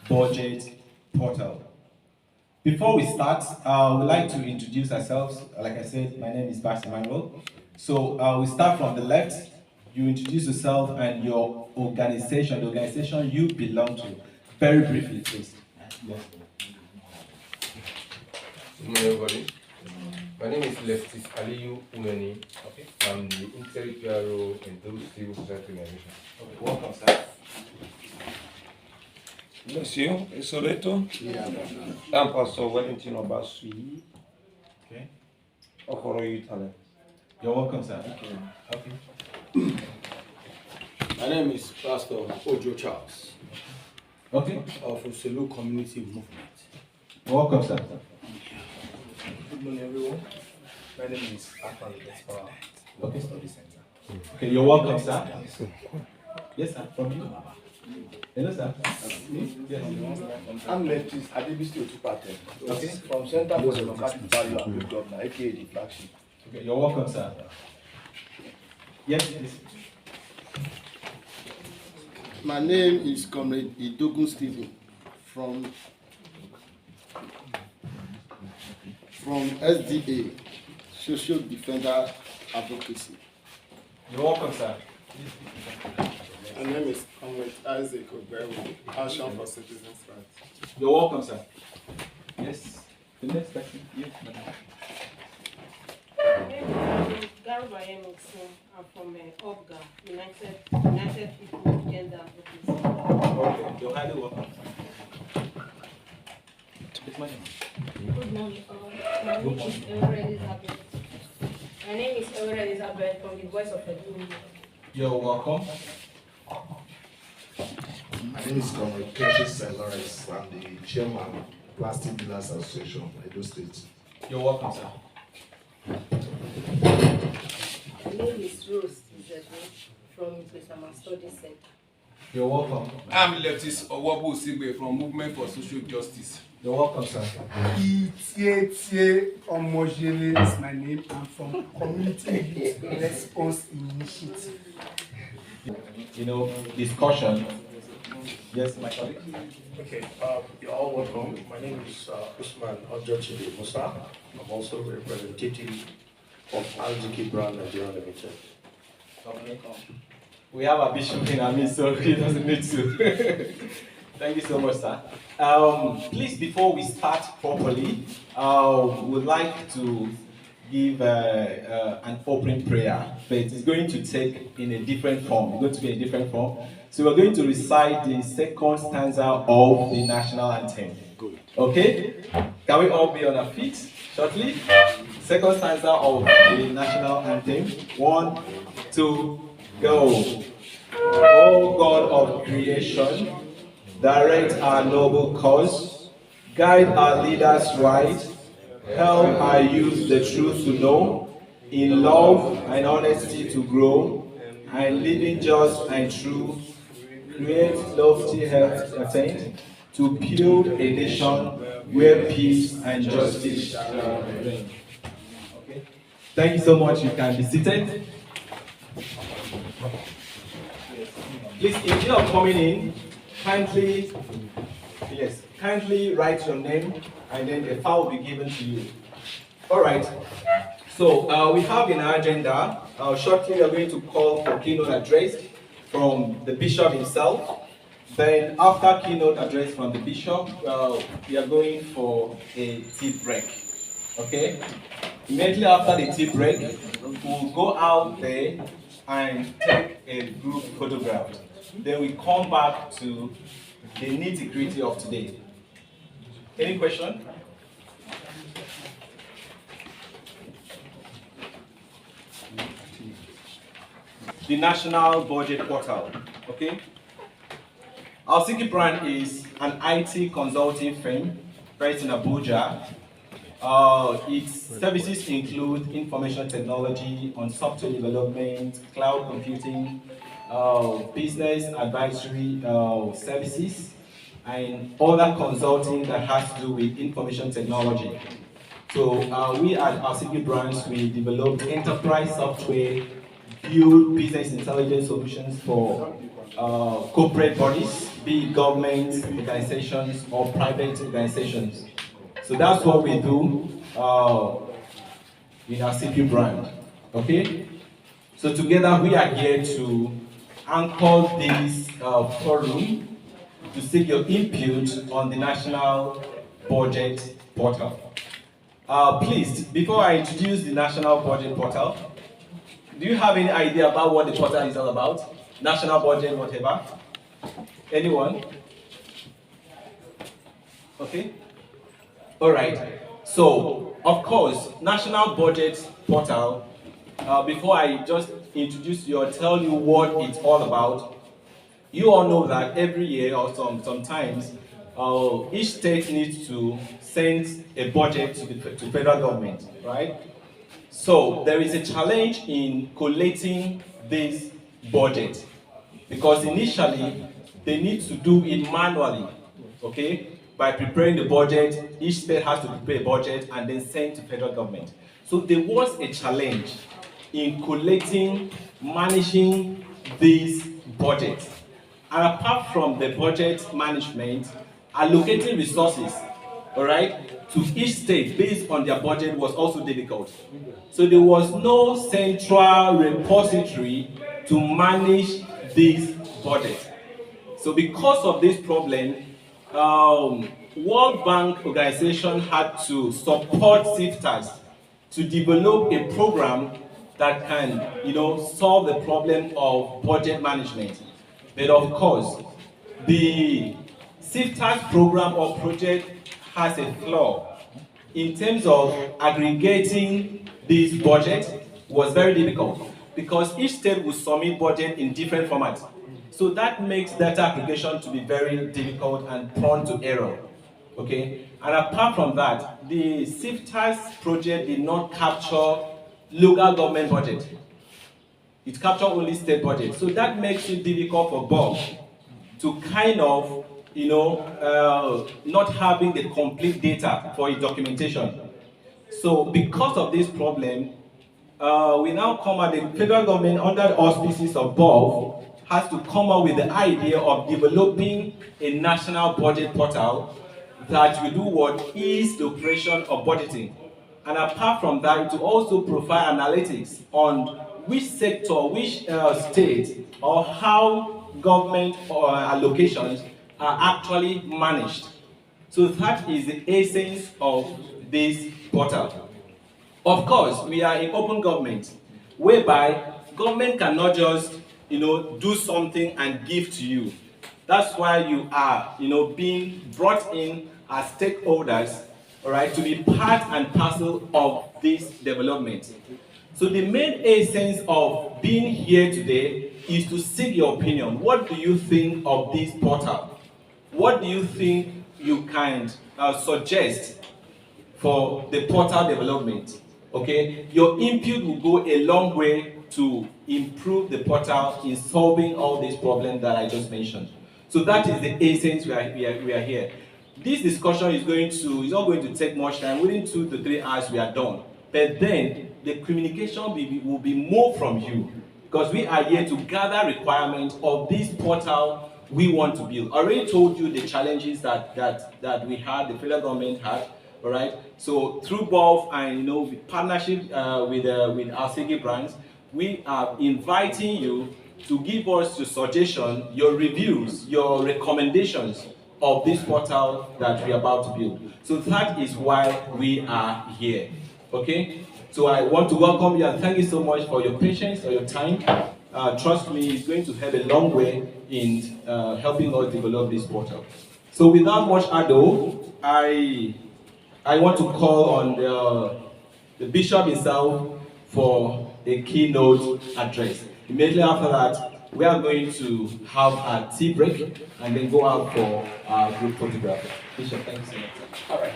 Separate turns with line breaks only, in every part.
budget portal. Before we start, we'd like to introduce ourselves. Like I said, my name is Pastor Manuel. So we start from the left. You introduce yourself and your organization, the organization you belong to. Very briefly, please. Yes.
Good morning, everybody. My name is Lestis Aliyu Umeni.
Okay.
I'm the interim PRO in those civil society organization.
Okay. Welcome, sir.
Monsieur Isoleto. I'm Pastor Wellington Obasui.
Okay.
Okoro Youth Talent.
You're welcome, sir. Okay.
My name is Pastor Ojo Charles
Okay.
of Uselu Community Movement.
Welcome, sir.
Good morning, everyone. My name is Afan Despa,
Okay.
Study Center.
Okay, you're welcome, sir. Yes, sir. From you. Hello, sir. Yes.
I'm Leptis Adebisi Otupate.
Okay.
From Center for Democratic Value and Good Governor, aka the flagship.
Okay, you're welcome, sir. Yes, please.
My name is Comrade Idogun Stephen from SDA, Social Defender Advocacy.
You're welcome, sir.
My name is Comrade Isaac Ogbewu, Action for Citizens' Rights.
You're welcome, sir. Yes. The next person. Yes, madam.
Garuba Yemixin. I'm from OBGA, United People Gender Advocacy.
Okay, you're highly welcome. Yes, madam.
Good morning. My name is Eura Elizabeth. My name is Eura Elizabeth from the Voice of Edu.
You're welcome.
My name is Comrade Curtis St. Lawrence. I'm the chairman, Plastic Dealers Association, Edo State.
You're welcome, sir.
My name is Rose Izebu from Ikwesama Study Center.
You're welcome.
I'm Leptis Owobu Sigbe from Movement for Social Justice.
You're welcome, sir.
Itie Omojele is my name. I'm from Community Youth Response Initiative.
You know, discussion. Yes, my colleague.
Okay, you're all welcome. My name is Usman Ojochide Musa. I'm also a representative of RGK Brand Nigeria Limited.
Okay. We have a bishop in our midst, so he doesn't need to. Thank you so much, sir. Please, before we start properly, we'd like to give an opening prayer, but it's going to take in a different form. It's going to be a different form. So we're going to recite the second stanza of the national anthem.
Good.
Okay? Can we all be on our feet shortly? Second stanza of the national anthem. 1, 2, go. O God of creation, direct our noble cause, guide our leaders right, help our youth the truth to know, in love and honesty to grow, and living just and true, create lofty health attained, to build a nation where peace and justice shall reign. Okay. Thank you so much. You can be seated. Please, if you are coming in, kindly write your name and then a file will be given to you. All right. So we have in our agenda, shortly we are going to call for keynote address from the bishop himself. Then after keynote address from the bishop, we are going for a tea break. Okay? Immediately after the tea break, we'll go out there and take a group photograph. Then we come back to the nitty-gritty of today. Any question? The National Budget Portal. Okay? Our City brand is an IT consulting firm based in Abuja. Its services include information technology, on software development, cloud computing, business advisory services, and other consulting that has to do with information technology. So we at our City branch, we develop enterprise software, build business intelligence solutions for corporate bodies, be it government organizations or private organizations. So that's what we do in our CP brand. Okay? So together we are here to anchor this forum to seek your input on the National Budget Portal. Please, before I introduce the National Budget Portal, do you have any idea about what the portal is all about? National budget, whatever? Anyone? Okay. All right. So, of course, National Budget Portal. Before I just introduce you or tell you what it's all about, you all know that every year or sometimes each state needs to send a budget to federal government, right? So there is a challenge in collating this budget because initially they need to do it manually, okay? By preparing the budget, each state has to prepare a budget and then send to federal government. So there was a challenge in collating, managing this budget. And apart from the budget management, allocating resources, all right, to each state based on their budget was also difficult. So there was no central repository to manage this budget. So because of this problem, World Bank organization had to support sifters to develop a program that can, solve the problem of budget management. But of course, the sifters program or project has a flaw in terms of aggregating this budget was very difficult because each state will submit budget in different formats. So that makes data aggregation to be very difficult and prone to error. Okay? And apart from that, the sifters project did not capture local government budget. It captures only state budget. So that makes it difficult for Bob to kind of, not having the complete data for its documentation. So because of this problem, we now come at the federal government under the auspices of Bob has to come up with the idea of developing a national budget portal that will do what is the operation of budgeting. And apart from that, it will also provide analytics on which sector, which state, or how government allocations are actually managed. So that is the essence of this portal. Of course, we are in open government, whereby government cannot just, do something and give to you. That's why you are, being brought in as stakeholders, all right, to be part and parcel of this development. So the main essence of being here today is to seek your opinion. What do you think of this portal? What do you think you can suggest for the portal development? Okay, your input will go a long way to improve the portal in solving all these problems that I just mentioned. So that is the essence we are here. This discussion is not going to take much time. Within 2 to 3 hours, we are done. But then the communication will be more from you because we are here to gather requirements of this portal we want to build. I already told you the challenges that we had, the federal government had. All right. So through both and with partnership with our CG brands, we are inviting you to give us your suggestion, your reviews, your recommendations of this portal that we are about to build. So that is why we are here. Okay? So I want to welcome you and thank you so much for your patience or your time. Trust me, it's going to help a long way in helping us develop this portal. So without much ado, I want to call on the bishop himself for a keynote address. Immediately after that, we are going to have a tea break and then go out for our group photograph. Bishop, thank you so much. All right.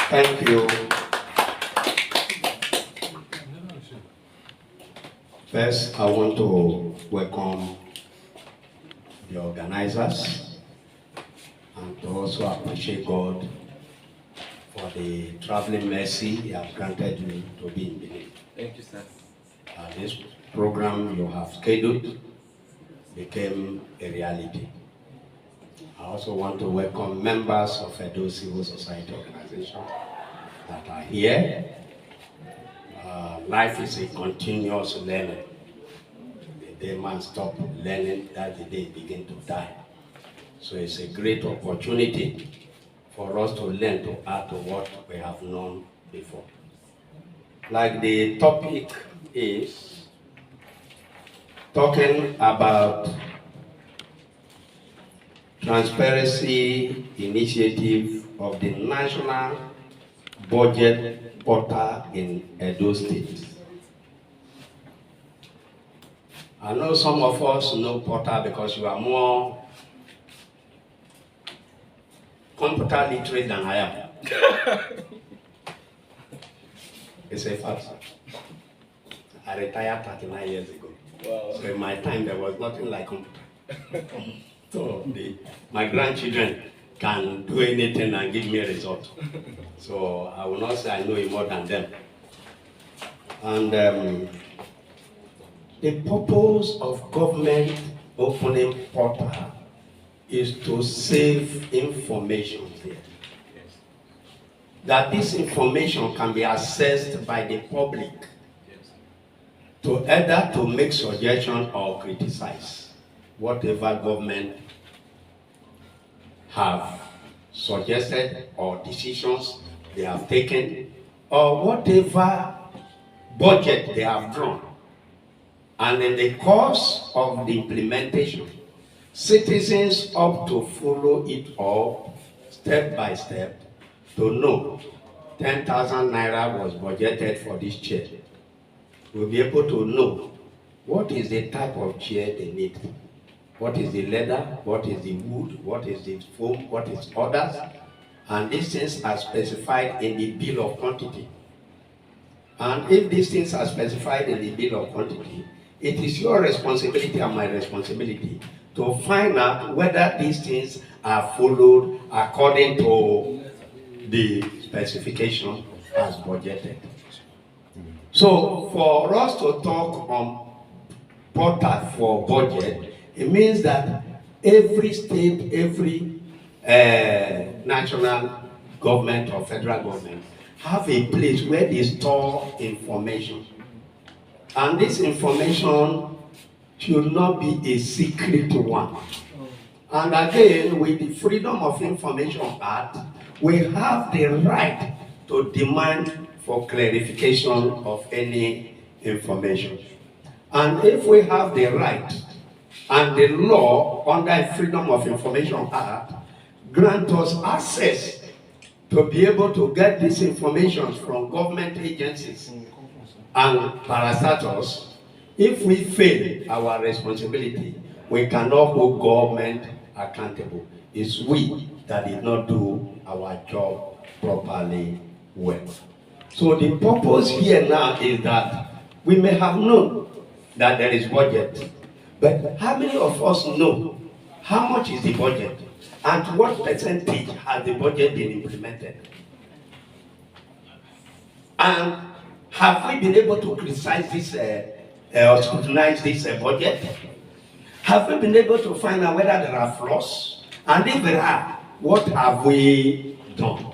Thank you. First, I want to welcome the organizers and to also appreciate God for the traveling mercy He has granted me to be in Benin.
Thank you, sir.
This program you have scheduled became a reality. I also want to welcome members of Edo Civil Society Organization that are here. Life is a continuous learning. The day man stop learning, that's the day he begin to die. So it's a great opportunity for us to learn to add to what we have known before. Like the topic is talking about transparency initiative of the National Budget Portal in Edo State. I know some of us know Portal because you are more computer literate than I am. It's a fact. I retired 39 years ago. Wow. So in my time, there was nothing like computer. So my grandchildren can do anything and give me a result. So I will not say I know it more than them. And the purpose of government opening portal is to save information here. That this information can be accessed by the public to either to make suggestions or criticize whatever government have suggested or decisions they have taken or whatever budget they have drawn. And in the course of the implementation, citizens ought to follow it up step by step to know 10,000 naira was budgeted for this chair. We'll be able to know what is the type of chair they need. What is the leather, what is the wood, what is the foam, what is others. And these things are specified in the bill of quantity. And if these things are specified in the bill of quantity, it is your responsibility and my responsibility to find out whether these things are followed according to the specification as budgeted. So for us to talk on portal for budget, it means that every state, every national government or federal government have a place where they store information. And this information should not be a secret one. And again, with the Freedom of Information Act, we have the right to demand for clarification of any information. And if we have the right and the law under Freedom of Information Act grant us access to be able to get this information from government agencies and parastatals, if we fail our responsibility, we cannot hold government accountable. It's we that did not do our job properly well. So the purpose here now is that we may have known that there is budget, but how many of us know how much is the budget and to what percentage has the budget been implemented? And have we been able to criticize this or scrutinize this budget? Have we been able to find out whether there are flaws? And if there are, what have we done?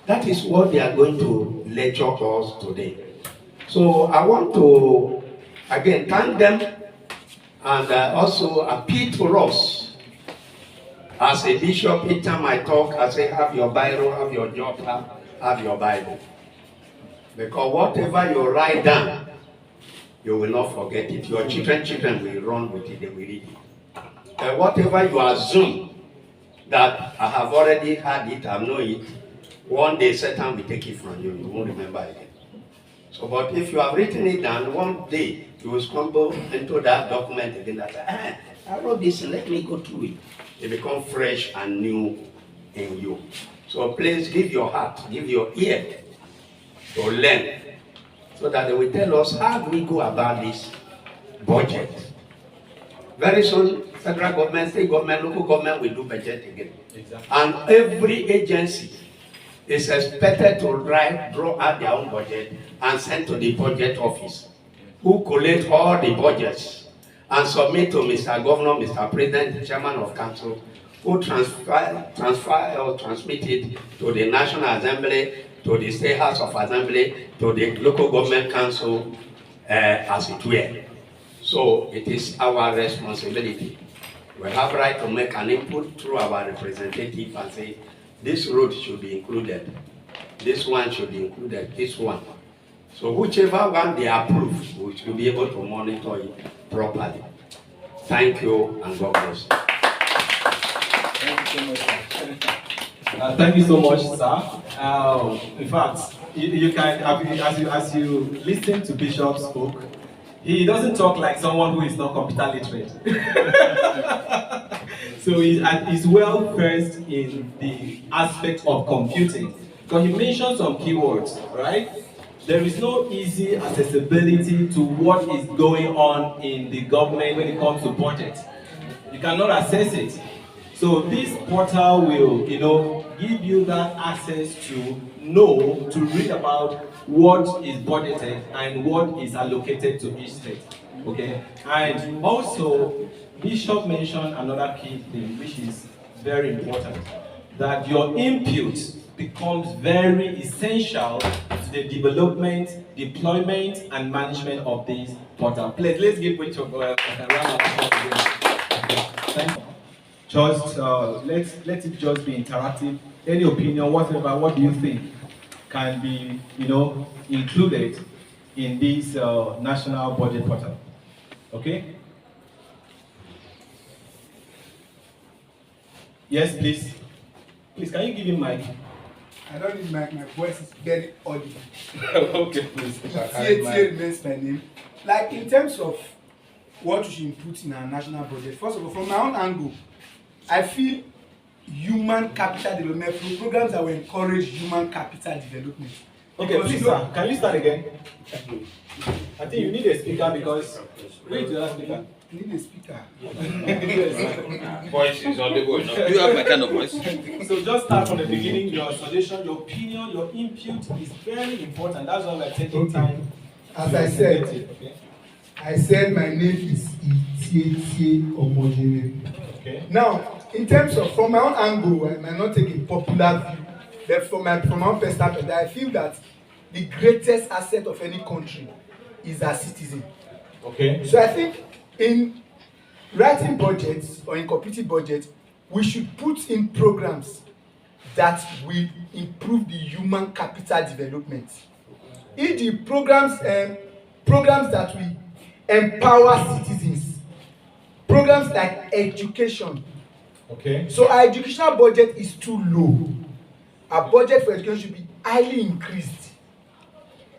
That is what they are going to lecture us today. So I want to, again, thank them and also appeal to us. As a bishop, each time I talk, I say, have your Bible, have your jotter, have your Bible. Because whatever you write down, you will not forget it. Your children will run with it, they will read it. Whatever you assume that I have already had it, I know it, one day Satan will take it from you, you won't remember again. So, but if you have written it down, one day you will stumble into that document again and say, I wrote this, let me go through it. It becomes fresh and new in you. So please give your heart, give your ear to learn, so that they will tell us how do we go about this budget. Very soon, federal government, state government, local government will do budget again. Exactly. And every agency is expected to draw out their own budget and send to the budget office, who collect all the budgets and submit to Mr. Governor, Mr. President, the Chairman of Council, who transfer or transmit it to the National Assembly, to the State House of Assembly, to the Local Government Council, as it were. So it is our responsibility. We have right to make an input through our representative and say, this road should be included, this one should be included, this one. So whichever one they approve, we should be able to monitor it properly. Thank you and God bless.
Thank you so much, sir. In fact, you can, as you listen to Bishop spoke, he doesn't talk like someone who is not computer literate. So he's well versed in the aspect of computing. Because he mentioned some keywords, right? There is no easy accessibility to what is going on in the government when it comes to budget. You cannot access it. So this portal will, give you that access to know, to read about what is budgeted and what is allocated to each state. Okay? And also, Bishop mentioned another key thing, which is very important, that your input becomes very essential to the development, deployment, and management of this portal. Please, let's give Bishop a round of applause. Thank you. Just let it just be interactive. Any opinion, whatever, what do you think can be, included in this national budget portal? Okay? Yes, please. Please, can you give him mic?
I don't need mic. My voice is very audible.
Okay, please.
TATA remains my name. Like in terms of what we should put in our national budget, first of all, from my own angle, I feel human capital development through programs that will encourage human capital development.
Okay, please, sir, can you start again? I think you need a speaker because wait the other speaker.
You need a speaker.
Voice is audible enough.
Do you have my kind of voice?
So just start from the beginning. Your suggestion, your opinion, your input is very important. That's why we're taking time.
As I said, I said my name is Itiete Omojere.
Okay.
Now, in terms of, from my own angle, I might not take a popular view, but from my own perspective, I feel that the greatest asset of any country is our citizen.
Okay.
So I think in writing budgets or in completing budgets, we should put in programs that will improve the human capital development. E.g., programs that will empower citizens, programs like education.
Okay.
So our educational budget is too low. Our budget for education should be highly increased.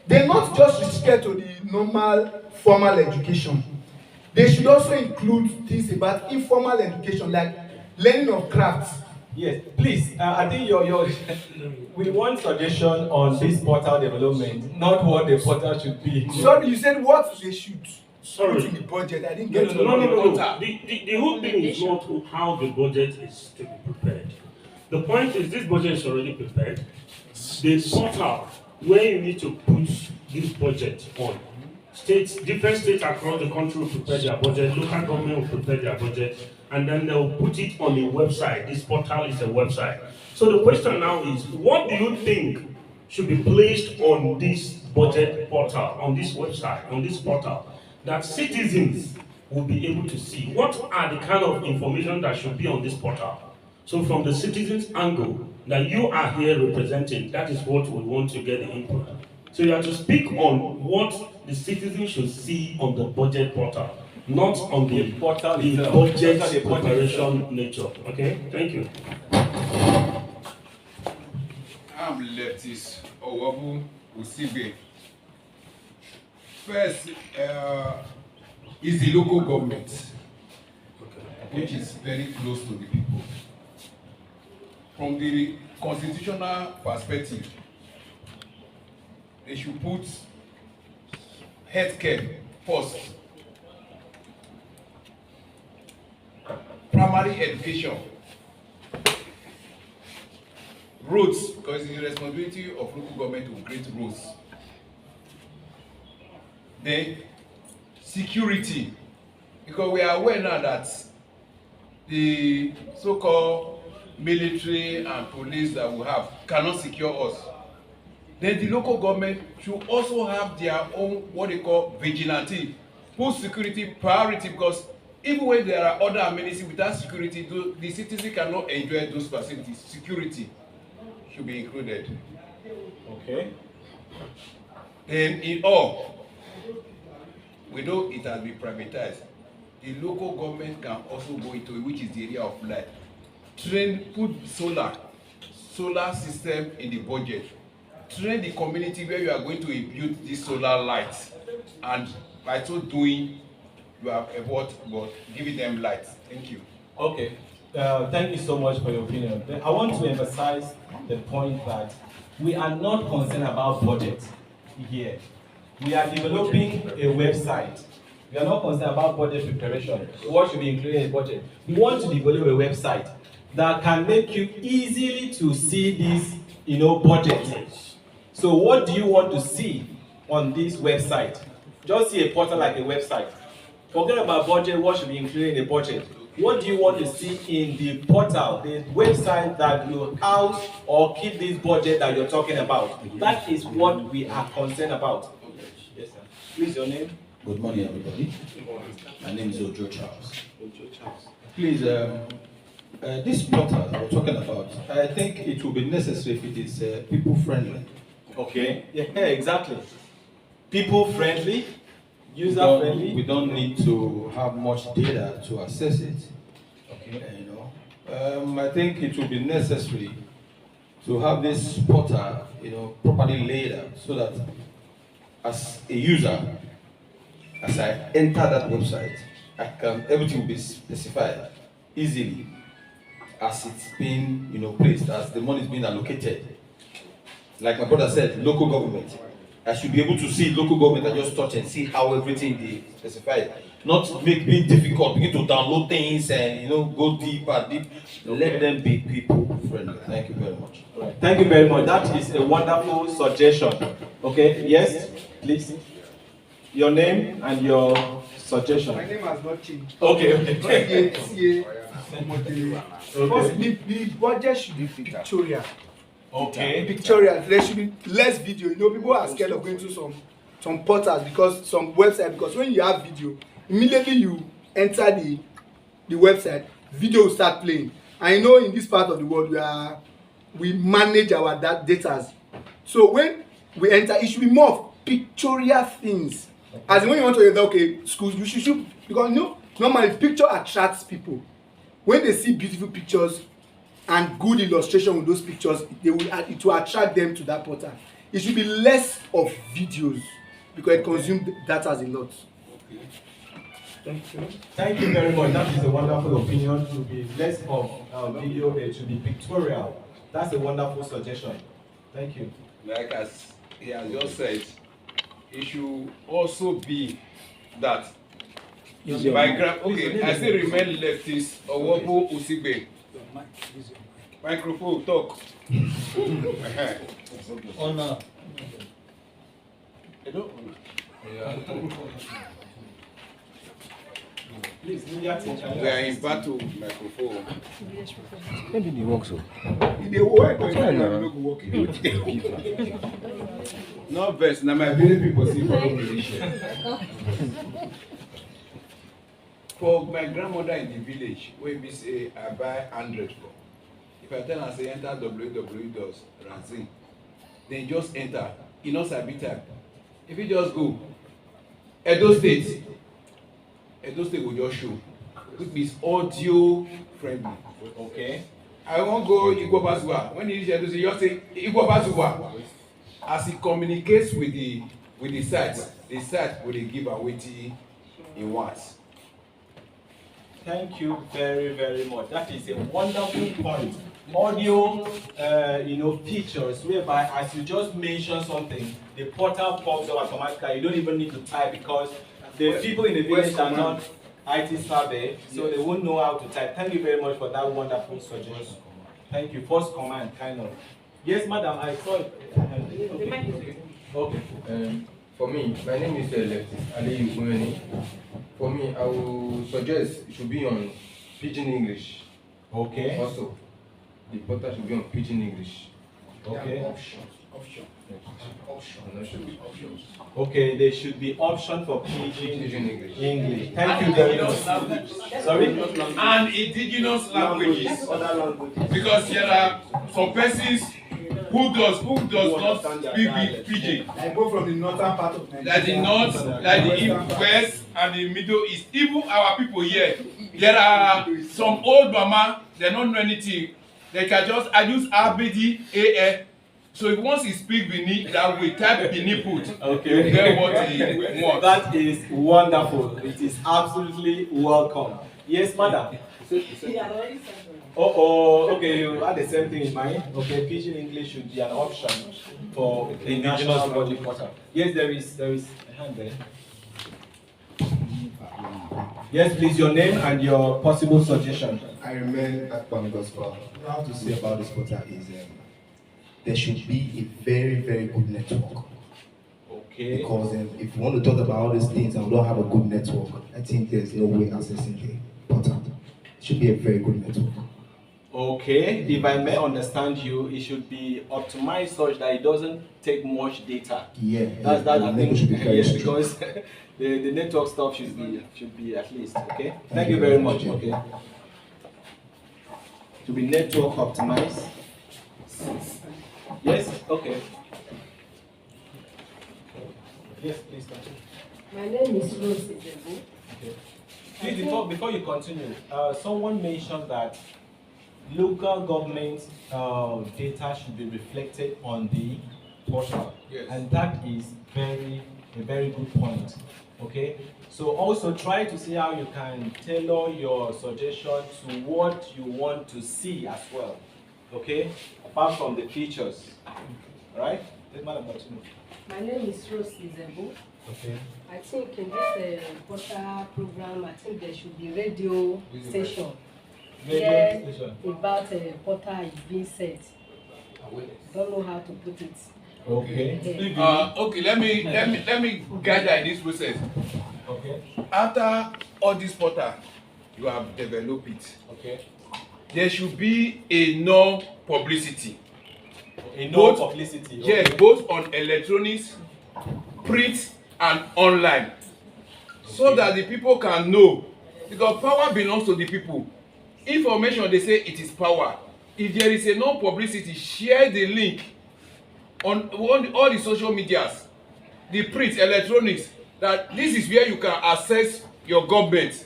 They're not just restricted to the normal formal education. They should also include things about informal education, like learning of crafts.
Yes, please. I think we want suggestion on this portal development, not what the portal should be.
Sorry, you said what they should
Sorry.
put in the budget. I didn't get to
No. The whole thing is not how the budget is to be prepared. The point is this budget is already prepared. The portal where you need to put this budget on. Different states across the country will prepare their budget, local government will prepare their budget, and then they'll put it on a website. This portal is a website. So the question now is, what do you think should be placed on this budget portal, on this website, on this portal, that citizens will be able to see? What are the kind of information that should be on this portal? So from the citizens' angle that you are here representing, that is what we want to get the input. So you have to speak on what the citizens should see on the budget portal, not on the portal, the budget preparation nature. Okay, thank you.
I'm leftist Owabu Usibe. First is the local government, which is very close to the people. From the constitutional perspective, they should put healthcare first. Primary education. Roads, because it's the responsibility of local government to create roads. Then security. Because we are aware now that the so-called military and police that we have cannot secure us. Then the local government should also have their own, what they call vigilante, put security priority, because even when there are other amenities, without security, the citizens cannot enjoy those facilities. Security should be included.
Okay.
Then in all, we know it has been privatized. The local government can also go into it, which is the area of light. Put solar system in the budget. Train the community where you are going to build these solar lights, and by so doing, you have giving them light. Thank you.
Okay. Thank you so much for your opinion. I want to emphasize the point that we are not concerned about budget here. We are developing a website. We are not concerned about budget preparation. What should be included in the budget? We want to develop a website that can make you easily to see this, budget. So what do you want to see on this website? Just see a portal like a website. Forget about budget, what should be included in the budget. What do you want to see in the portal, the website that will house or keep this budget that you're talking about? That is what we are concerned about. Yes, sir. Please, your name?
Good morning, everybody. My name is Ojo Charles. Please, this portal that we're talking about, I think it will be necessary if it is people-friendly.
Okay, yeah, exactly. People-friendly, user-friendly.
We don't need to have much data to access it. Okay. I think it will be necessary to have this portal, properly laid out so that as a user, as I enter that website, everything will be specified easily as it's being, placed, as the money is being allocated. Like my brother said, local government. I should be able to see local government and just touch and see how everything they specify. Not make it difficult, begin to download things and go deep and deep. Let them be people friendly. Thank you very much.
Right. Thank you very much. That is a wonderful suggestion. Okay, yes, please. Your name and your suggestion.
My name has not changed.
Okay.
Because the budget should be pictorial.
Okay.
Pictorial. There should be less video. People are scared of going to some portals because some website, because when you have video, immediately you enter the website, video will start playing. I know in this part of the world we manage our data. So when we enter, it should be more of pictorial things. As in when you want to enter, schools, you should, because normally picture attracts people. When they see beautiful pictures and good illustration with those pictures, it will attract them to that portal. It should be less of videos because it consumes data a lot.
Thank you. Thank you very much. That is a wonderful opinion. To be less of video, it should be pictorial. That's a wonderful suggestion. Thank you.
Like as he has just said, it should also be that I still remain leftist Owobo Usigbe. Microphone talk.
Honor.
Please, we are in battle microphone.
Maybe they work so.
They work,
No verse, now my village people see for musician. For my grandmother in the village, when we say I buy 100 for, if I tell her say enter www.ranzin, then just enter, sabi type. If you just go, Edo State will just show. It is audio friendly.
Okay.
I won't go Igbo Basua. When you just say Igbo Basua, as it communicates with the site will give away in words.
Thank you very, very much. That is a wonderful point. Audio, features whereby as you just mention something, the portal pops up automatically. You don't even need to type because the people in the village are not IT savvy, so they won't know how to type. Thank you very much for that wonderful suggestion. Thank you. First command, kind of. Yes, madam, I saw it. Okay.
For me, my name is Aliyu. For me, I will suggest it should be on Pidgin English.
Okay.
Also, the portal should be on Pidgin English.
Okay.
Option.
Okay, there should be option for Pidgin
English.
English. Thank you very much. Sorry?
And indigenous languages. Because there are some persons who does not speak Pidgin.
I go from the northern part of Nigeria.
Like the north, like the west and the middle east. Even our people here, there are some old mama, they don't know anything. They can just use ABD, AE. So if once he speak Benin that way, type Benin put,
okay.
You get what he wants.
That is wonderful. It is absolutely welcome. Yes, madam. Okay, you had the same thing in mind. Okay, Pidgin English should be an option for the national body portal. Yes, there is a hand there. Yes, please, your name and your possible suggestion.
I remain at Kwame Gospel. What I have to say about this portal is there should be a very, very good network.
Okay.
Because if you want to talk about all these things and we don't have a good network, I think there's no way accessing the portal. It should be a very good network.
Okay, if I may understand you, it should be optimized such that it doesn't take much data.
Yeah,
that's that. I think
should be very
yes,
strict.
because the network stuff should be at least okay. Thank you very much. Okay, to be network optimized. Yes. Okay. Yes, please continue.
My name is Rose Izebu.
Okay. Please, before you continue, someone mentioned that local government data should be reflected on the portal.
Yes.
And that is a very good point. Okay, so also try to see how you can tailor your suggestion to what you want to see as well. Okay, apart from the features. All right?
My name is Rose Izebu.
Okay.
I think in this portal program, I think there should be radio station. About portal is being said. Don't know how to put it.
Okay.
Okay, let me guide you in this process.
Okay.
After all this portal, you have developed it.
Okay.
There should be a no publicity.
A no publicity. Okay.
Yes, both on electronics, print, and online, so that the people can know. Because power belongs to the people. Information, they say it is power. If there is a no publicity, share the link on all the social medias, the print, electronics, that this is where you can access your government,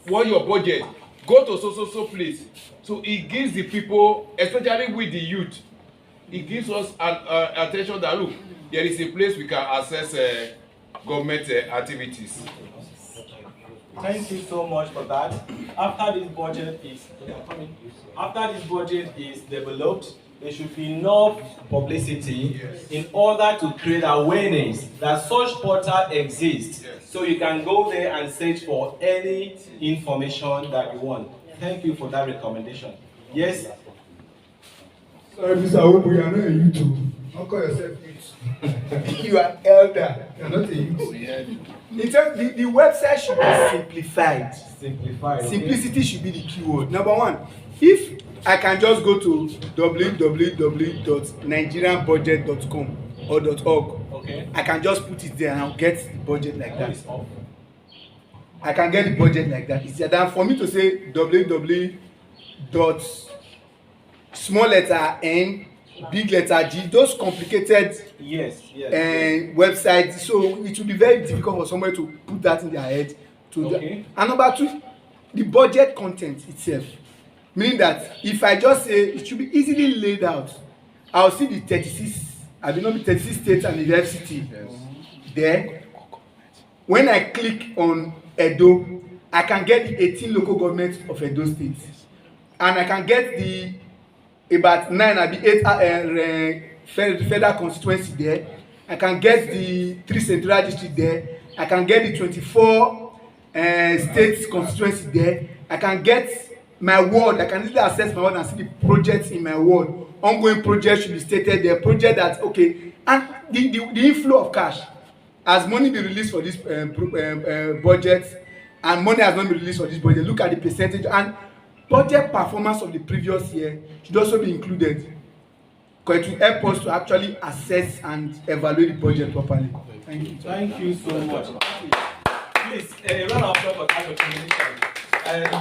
what your budget, go to so place. So it gives the people, especially with the youth, it gives us an attention that look, there is a place we can access government activities.
Thank you so much for that. After this budget is developed, there should be enough publicity in order to create awareness that such portal exists. So you can go there and search for any information that you want. Thank you for that recommendation. Yes?
Sorry, Mr. Obu, you are not a youth. Don't call yourself youth. You are elder. You are not a youth. The website should be simplified.
Simplified.
Simplicity should be the keyword. Number one, if I can just go to www.nigerianbudget.com or .org,
okay,
I can just put it there and I'll get the budget like that. I can get the budget like that. It's than for me to say www. Small letter N, big letter G, those complicated websites. So it will be very difficult for somebody to put that in their head. And number two, the budget content itself. Meaning that if I just say it should be easily laid out, I'll see the 36 states and the FCT there. When I click on Edo, I can get the 18 local governments of Edo State. And I can get the about 9 or 8 federal constituency there. I can get the 3 central districts there. I can get the 24 state constituency there. I can get my ward. I can easily access my ward and see the projects in my ward. Ongoing projects should be stated there. Project that, okay. And the inflow of cash. Has money been released for this budget, and money has not been released for this budget? Look at the percentage, and budget performance of the previous year should also be included, because it will help us to actually assess and evaluate the budget properly. Thank you.
Thank you so much. Please, a round of applause for that recommendation.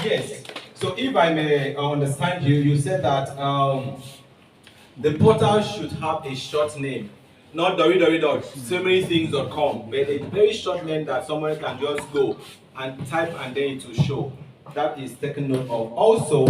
Yes. So if I may understand you, you said that the portal should have a short name, not www.so-many-things.com, but a very short name that someone can just go and type and then it will show. That is taken note of. Also,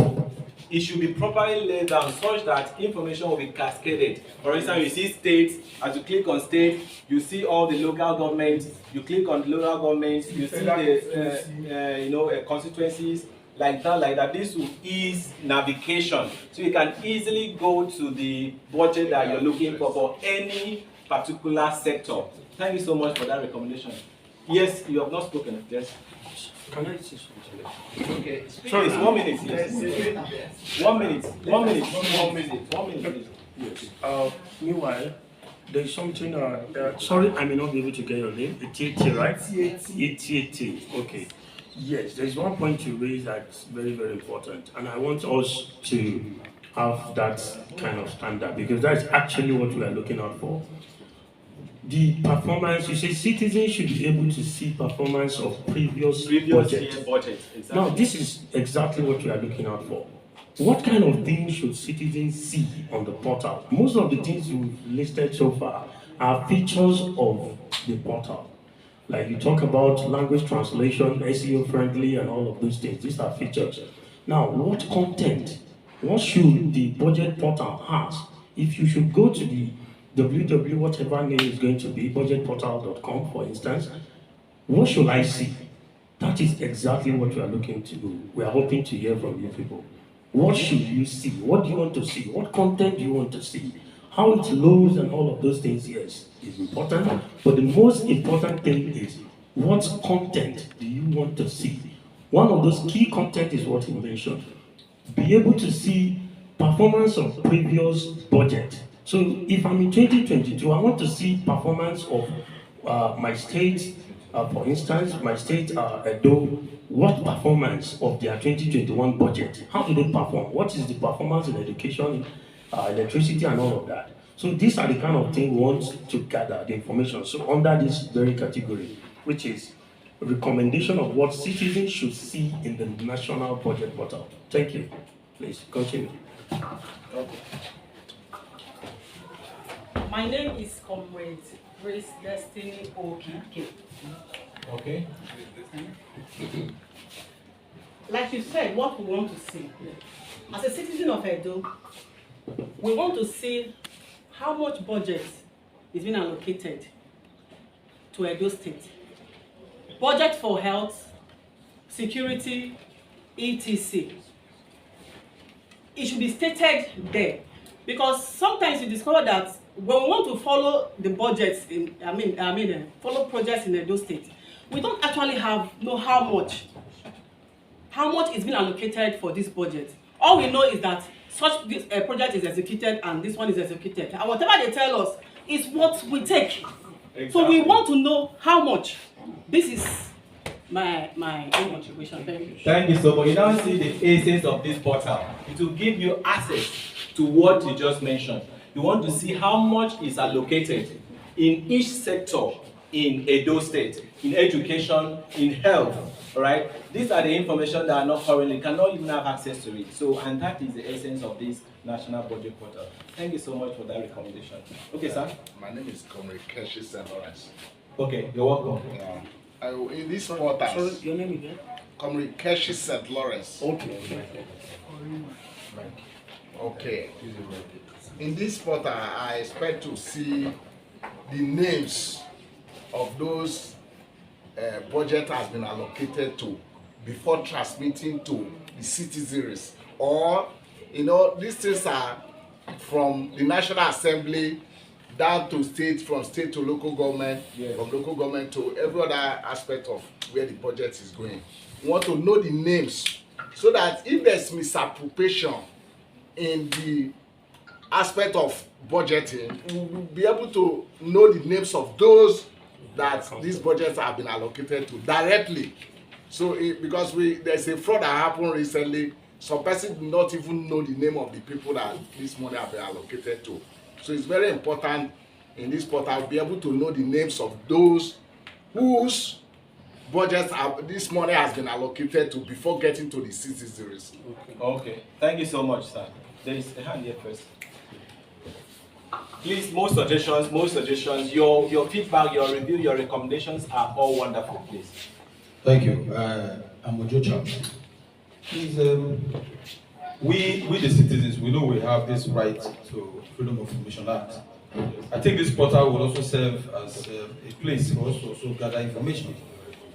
it should be properly laid down such that information will be cascaded. For instance, you see states, as you click on state, you see all the local governments, you click on the local governments, you see the constituencies, like that. This will ease navigation. So you can easily go to the budget that you're looking for any particular sector. Thank you so much for that recommendation. Yes, you have not spoken. Yes.
Can I say something?
Okay. Sorry, it's 1 minute. Yes. 1 minute. 1 minute. 1 minute. 1 minute. Yes.
Meanwhile, there is something. Sorry, I may not be able to get your name. Etiete, right? Etiete. Okay. Yes, there is one point you raised that's very, very important, and I want us to have that kind of standard because that's actually what we are looking out for. The performance, you say citizens should be able to see performance of previous budget.
Exactly.
Now, this is exactly what we are looking out for. What kind of things should citizens see on the portal? Most of the things you've listed so far are features of the portal. Like you talk about language translation, SEO friendly, and all of those things. These are features. Now, what content? What should the budget portal has? If you should go to the www, whatever name is going to be, budgetportal.com, for instance, what should I see? That is exactly what we are looking to do. We are hoping to hear from you people. What should you see? What do you want to see? What content do you want to see? How it loads and all of those things, yes, is important. But the most important thing is, what content do you want to see? One of those key content is what you mentioned. Be able to see performance of previous budget. So if I'm in 2022, I want to see performance of my state, for instance, my state, Edo, what performance of their 2021 budget? How do they perform? What is the performance in education, electricity, and all of that? So these are the kind of things we want to gather the information. So under this very category, which is a recommendation of what citizens should see in the national budget portal. Thank you. Please continue.
Okay. My name is Comrade Grace Destiny Okike.
Okay.
Like you said, what we want to see. As a citizen of Edo, we want to see how much budget is being allocated to Edo State. Budget for health, security, etc. It should be stated there. Because sometimes you discover that when we want to follow the budgets follow projects in Edo State, we don't actually know how much is being allocated for this budget. All we know is that such this project is executed and this one is executed, and whatever they tell us is what we take. Exactly. So we want to know how much. This is my own contribution. Thank you.
Thank you so much. You now see the essence of this portal. It will give you access to what you just mentioned. You want to see how much is allocated in each sector in Edo State, in education, in health, right? These are the information that are not currently, cannot even have access to it. So, and that is the essence of this national budget portal. Thank you so much for that recommendation. Okay, sir?
My name is Comrade Keshi St. Lawrence.
Okay, you're welcome.
In this portal,
sorry, your name again?
Comrade Keshi St. Lawrence.
Okay.
Okay. In this portal, I expect to see the names of those budget has been allocated to before transmitting to the citizens, or these things are from the National Assembly down to state, from state to local government, from local government to every other aspect of where the budget is going. We want to know the names so that if there's misappropriation in the aspect of budgeting, we will be able to know the names of those that these budgets have been allocated to directly. So because there's a fraud that happened recently, some person do not even know the name of the people that this money have been allocated to. So it's very important in this portal to be able to know the names of those whose budgets this money has been allocated to before getting to the citizens.
Okay. Thank you so much, sir. There is a hand here first. Please, more suggestions. Your feedback, your review, your recommendations are all wonderful, please.
Thank you. I'm Ojo Chapter. Please, we the citizens, we know we have this right to Freedom of Information Act. I think this portal will also serve as a place for us to also gather information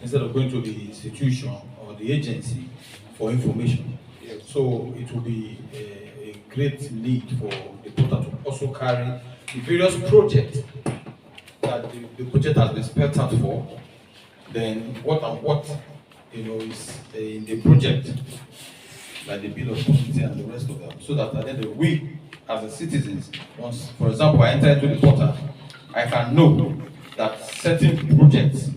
instead of going to the institution or the agency for information. So it will be a great need for the portal to also carry the various projects that the budget has been spelled out for. Then what is in the project, like the bill of quantity and the rest of them, so that at the end of we as the citizens, once, for example, I enter into the portal, I can know that certain projects,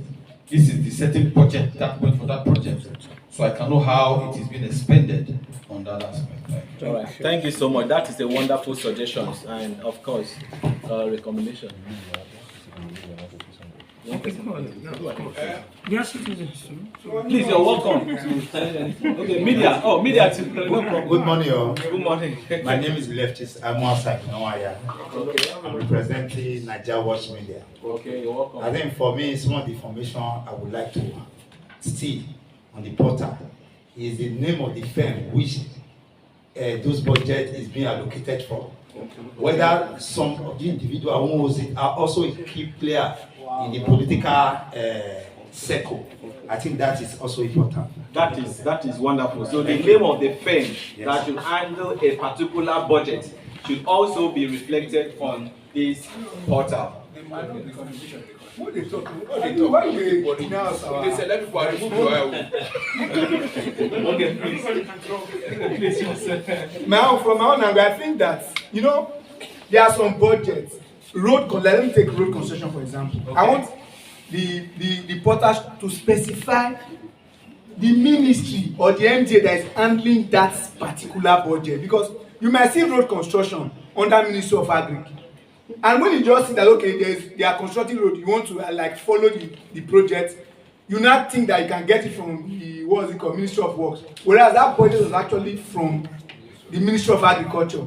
this is the certain budget that went for that project, so I can know how it is being expended on that aspect.
All right. Thank you so much. That is a wonderful suggestion and, of course, recommendation.
Yes, citizens.
Please, you're welcome to tell anything. Okay, media. Oh, media too. No problem.
Good morning, all.
Good morning.
My name is Leftist Amwasa Kinawaya.
Okay.
I'm representing Nigeria Watch Media.
Okay, you're welcome.
I think for me, some of the information I would like to see on the portal is the name of the firm which those budget is being allocated for. Whether some of the individual who owns it are also a key player in the political circle. I think that is also important.
That is wonderful. So the name of the firm that should handle a particular budget should also be reflected on this portal.
What they talk? Why they now?
They say let people remove your eye.
Okay, please.
Now, from my own angle, I think that there are some budgets. Let me take road construction for example. Okay. I want the portal to specify the ministry or the MDA that is handling that particular budget, because you might see road construction under Ministry of Agri. And when you just see that, okay, they are constructing road, you want to follow the project, you not think that you can get it from the Ministry of Works, whereas that budget was actually from the Ministry of Agriculture.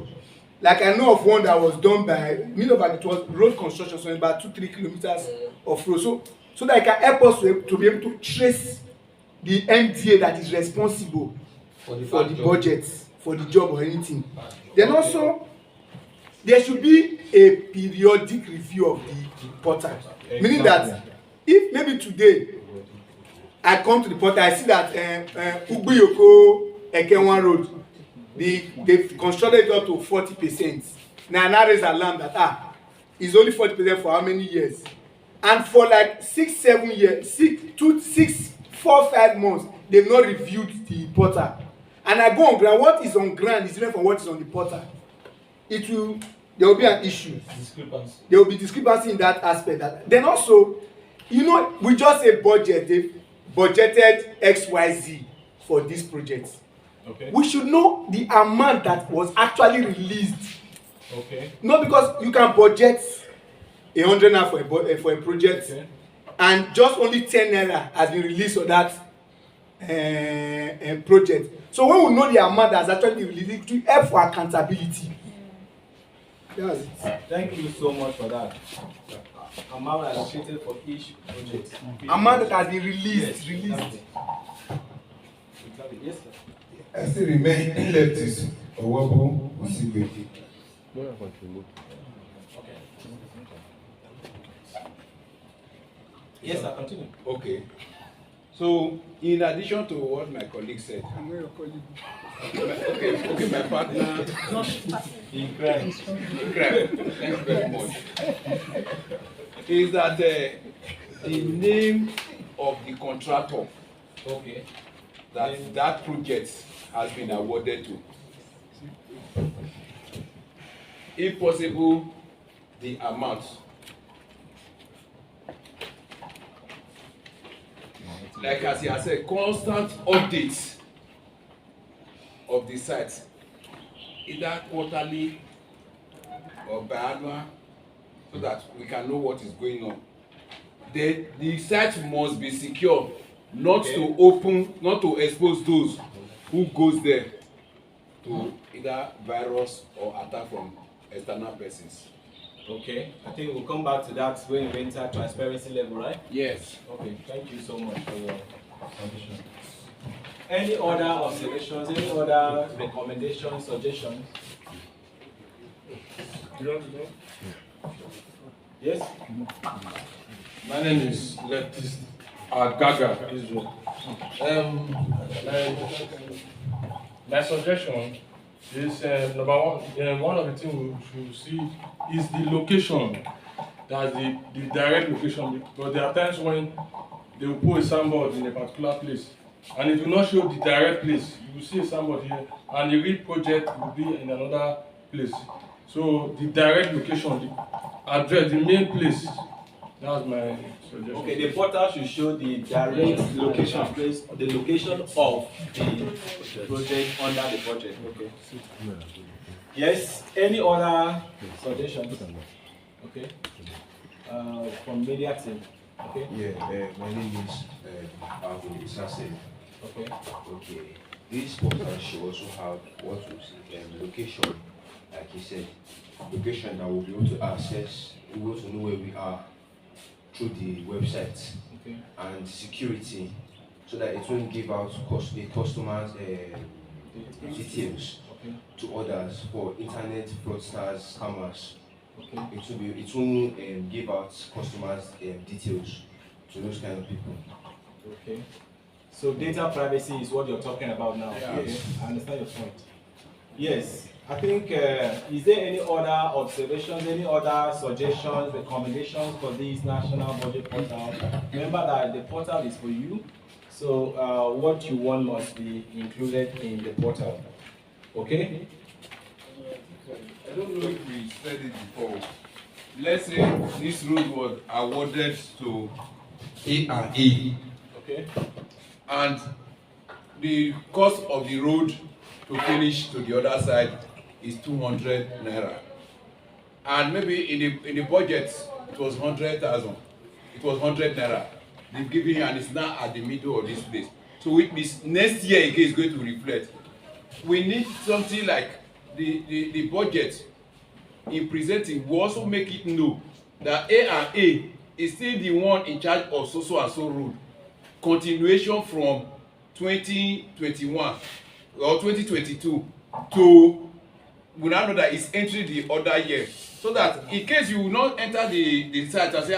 Like I know of one that was done by Ministry of Agriculture, it was road construction, so about 2-3 kilometers of road, so that it can help us to be able to trace the MDA that is responsible for the budget, for the job or anything. Then also, there should be a periodic review of the portal. Exactly. Meaning that if maybe today I come to the portal, I see that Ugbuyoko Ekenwan Road, they've constructed it up to 40%. Now raise alarm that it's only 40% for how many years? And for like 6-7 years, 4, 5 months, they've not reviewed the portal. And I go on ground, what is on ground is different from what is on the portal. There will be an issue. Discrepancy. There will be discrepancy in that aspect. Then also, we just say budget. They've budgeted XYZ for this project. Okay. We should know the amount that was actually released. Okay. Not because you can budget 100 naira for a project, okay, and just only 10 naira has been released for that project. So when we know the amount that's actually released, to help for accountability. That's it.
Thank you so much for that. Amount allocated for each project.
Amount that has been released.
Yes, sir.
I still remain leftist. Owabu Usigwe.
Okay. Yes, sir. Continue.
Okay. So, in addition to what my colleague said, okay, my partner in crime, thanks very much, is that the name of the contractor, okay, that project has been awarded to. If possible, the amount. like as he has said, constant updates of the site, either quarterly or biannual, so that we can know what is going on. The site must be secure, not to open, not to expose those who goes there to either virus or attack from external persons.
Okay, I think we'll come back to that when we enter transparency level, right?
Yes.
Okay, thank you so much for your submission. Any other observations, any other recommendations, suggestions? Yes?
My name is Leftist Agaga Israel. My suggestion is number one of the things we should see is the location. That's the direct location, because there are times when they will put a signboard in a particular place and it will not show the direct place. You will see a signboard here and the real project will be in another place. So the direct location, the address, the main place, that's my suggestion.
Okay, the portal should show the direct location, the location of the project under the project. Okay. Yes, any other suggestions? Okay. From media team. Okay.
Yeah, my name is Abu Sase.
Okay.
Okay. This portal should also have what we see location, like he said, location that we'll be able to access, we'll be able to know where we are through the website.
Okay.
And security, so that it won't give out the customers' details to others for internet fraudsters, scammers.
Okay.
It won't give out customers' details to those kind of people.
Okay. So data privacy is what you're talking about now.
Yeah.
Okay. I understand your point. Yes. I think, is there any other observations, any other suggestions, recommendations for this national budget portal? Remember that the portal is for you, so what you want must be included in the portal. Okay?
I don't know if we said it before. Let's say this road was awarded to A&E.
Okay.
And the cost of the road to finish to the other side is 200 naira. And maybe in the budget it was 100,000. It was 100 naira. They've given, and it's now at the middle of this place. So it means next year again is going to reflect. We need something like the budget in presenting will also make it know that A&A is still the one in charge of so and so road. Continuation from 2021 or 2022 to we now know that it's entering the other year, so that in case you will not enter the site and say,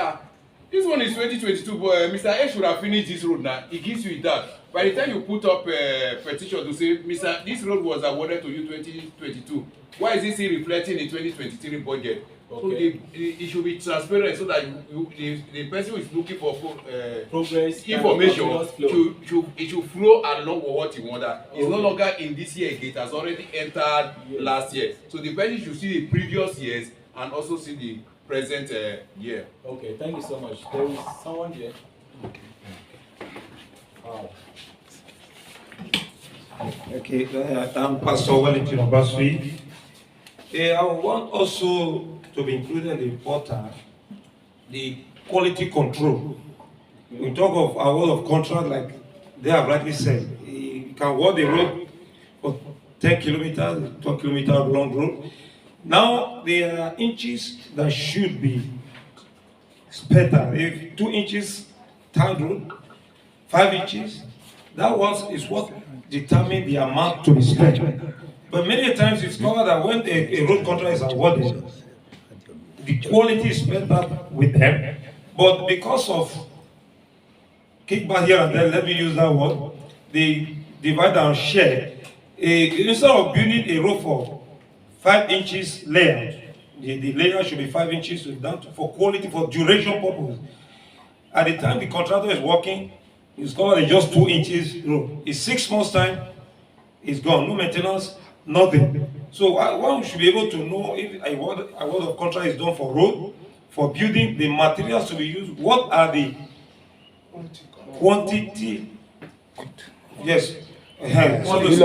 this one is 2022, but Mr. A should have finished this road now. It gives you that. By the time you put up a petition to say, Mr. this road was awarded to you 2022, why is it still reflecting in 2023 budget? Okay. So it should be transparent, so that the person who is looking for progress information it should flow along with what he wants. It's no longer in this year again, it has already entered last year. So the person should see the previous years and also see the present year.
Okay, thank you so much. There is someone here. Wow.
Okay, I'm Pastor Wellington Obasui. I want also to be included in the portal the quality control. We talk of award of contract, like they have rightly said. You can award the road for 10 kilometers, 12 kilometers long road. Now there are inches that should be better. If 2 inches third road, 5 inches, that one is what determines the amount to be spent. But many times it's covered that when a road contract is awarded, the quality is better with them, but because of kickback here and there, let me use that word, they divide and share. Instead of building a road for 5 inches layout, the layout should be 5 inches down for quality, for duration purpose. At the time the contractor is working, it's covered just 2 inches road. In 6 months' time, it's gone. No maintenance, nothing. So one should be able to know if a word of contract is done for road, for building, the materials to be used, what are the quantity. Yes. Quality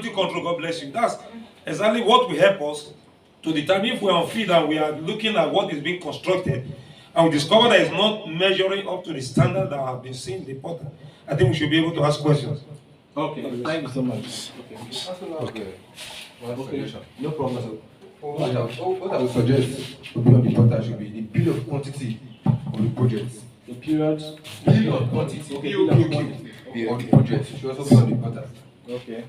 control. God bless you. That's exactly what will help us to determine if we are on field and we are looking at what is being constructed, and we discover that it's not measuring up to the standard that have been seen in the portal. I think we should be able to ask questions.
Okay, thank you so much.
Okay.
Okay. No problem.
What I would suggest to be on the portal should be the bill of quantity of the project.
The period?
Bill of quantity.
Okay, bill of quantity.
Of the project should also be on the portal.
Okay.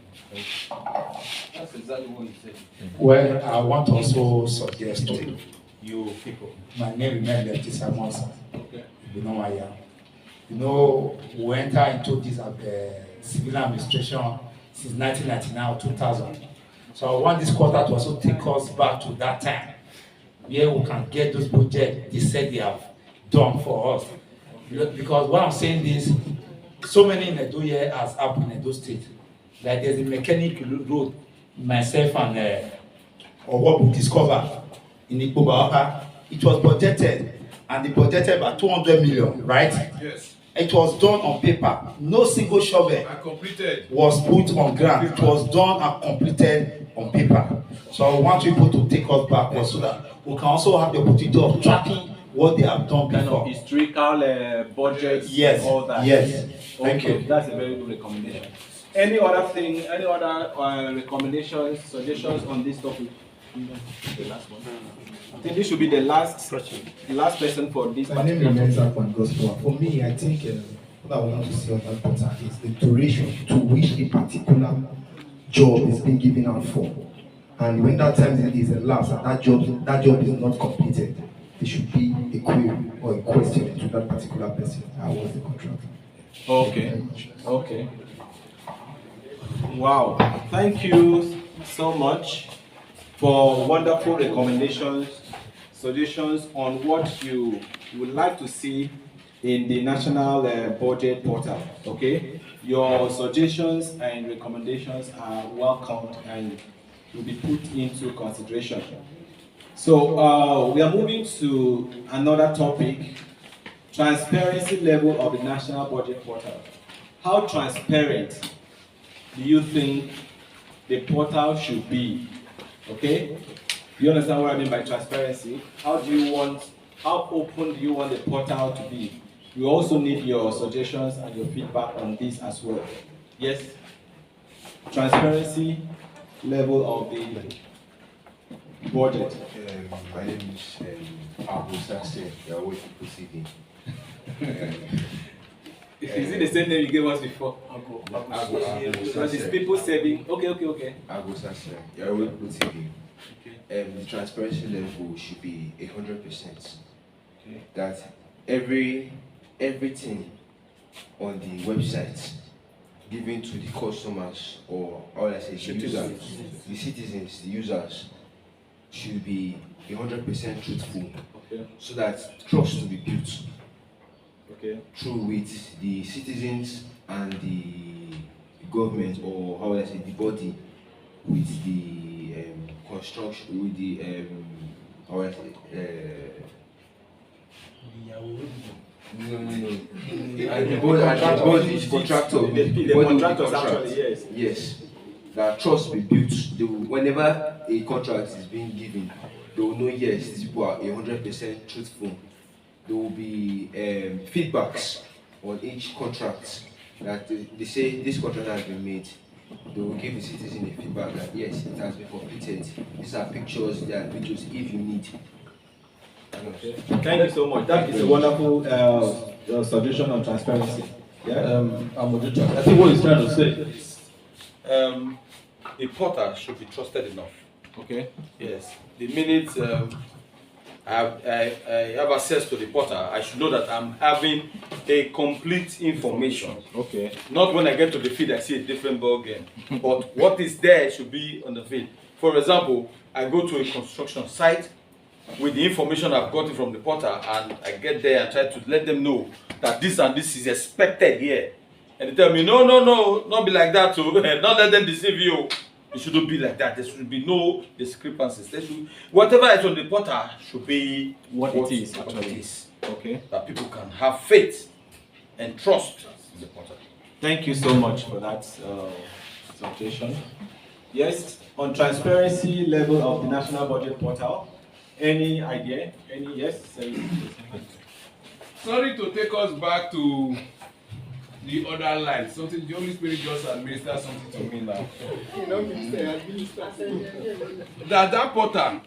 That's exactly what you said.
Well, I want to also suggest to
you people.
My name remains Lefty Samosa.
Okay.
You know who I am. You know, we enter into this civil administration since 1999 or 2000. So I want this quarter to also take us back to that time where we can get those projects they said they have done for us. Because what I'm saying is, so many in Edo here has happened in Edo State. Like there's a mechanic road, myself and or what we discovered in Ikpoba. It was budgeted, and they budgeted by 200 million, right?
Yes.
It was done on paper. No single shovel was put on ground. It was done and completed on paper. So I want people to take us back so that we can also have the opportunity of tracking what they have done before.
Kind of historical budgets.
Yes.
And all that.
Yes.
Thank you. That's a very good recommendation. Any other thing? Any other recommendations, suggestions on this topic? The last one. I think this should be the last person for this.
My name remains Akwan Gospel. For me, I think what I want to see on that portal is the duration to which a particular job is being given out for. And when that time is elapsed and that job is not completed, there should be a query or a question to that particular person. How was the contract?
Okay. Okay. Wow. Thank you so much for wonderful recommendations, suggestions on what you would like to see in the National Budget Portal. Okay? Your suggestions and recommendations are welcomed and will be put into consideration. So we are moving to another topic, transparency level of the National Budget Portal. How transparent do you think the portal should be? Okay? Do you understand what I mean by transparency? How open do you want the portal to be? We also need your suggestions and your feedback on this as well. Yes? Transparency level of the budget.
My name is Abu Sase. You are waiting to see me.
Is it the same name you gave us before? Abu Because it's people saving. Okay.
Abu Sase. You are waiting to see me. The transparency level should be 100%.
Okay.
That everything on the website given to the customers or the users, the citizens, the users should be 100% truthful,
okay,
so that trust to be built.
Okay.
Through with the citizens and the government, or the body, with the construction, with the the contractors actually, yes. Yes. That trust be built. Whenever a contract is being given, they will know, yes, these people are 100% truthful. There will be feedbacks on each contract that they say this contract has been made. They will give the citizen a feedback that yes, it has been completed. These are pictures, there are videos if you need.
Okay. Thank you so much. That is a wonderful suggestion on transparency. Yeah.
I think what he's trying to say is a portal should be trusted enough.
Okay.
Yes. The minute I have access to the portal, I should know that I'm having a complete information.
Okay.
Not when I get to the feed, I see a different ball game. But what is there should be on the feed. For example, I go to a construction site with the information I've gotten from the portal, and I get there and try to let them know that this and this is expected here. And they tell me, no, not be like that too. Not let them deceive you. It shouldn't be like that. There should be no discrepancies. Whatever is on the portal should be
what it is.
What it is.
Okay.
That people can have faith
and trust in the portal.
Thank you so much for that suggestion. Yes, on transparency level of the national budget portal, any idea? Any yes?
Sorry to take us back to the other line. Something the Holy Spirit just administered something to me now. That portal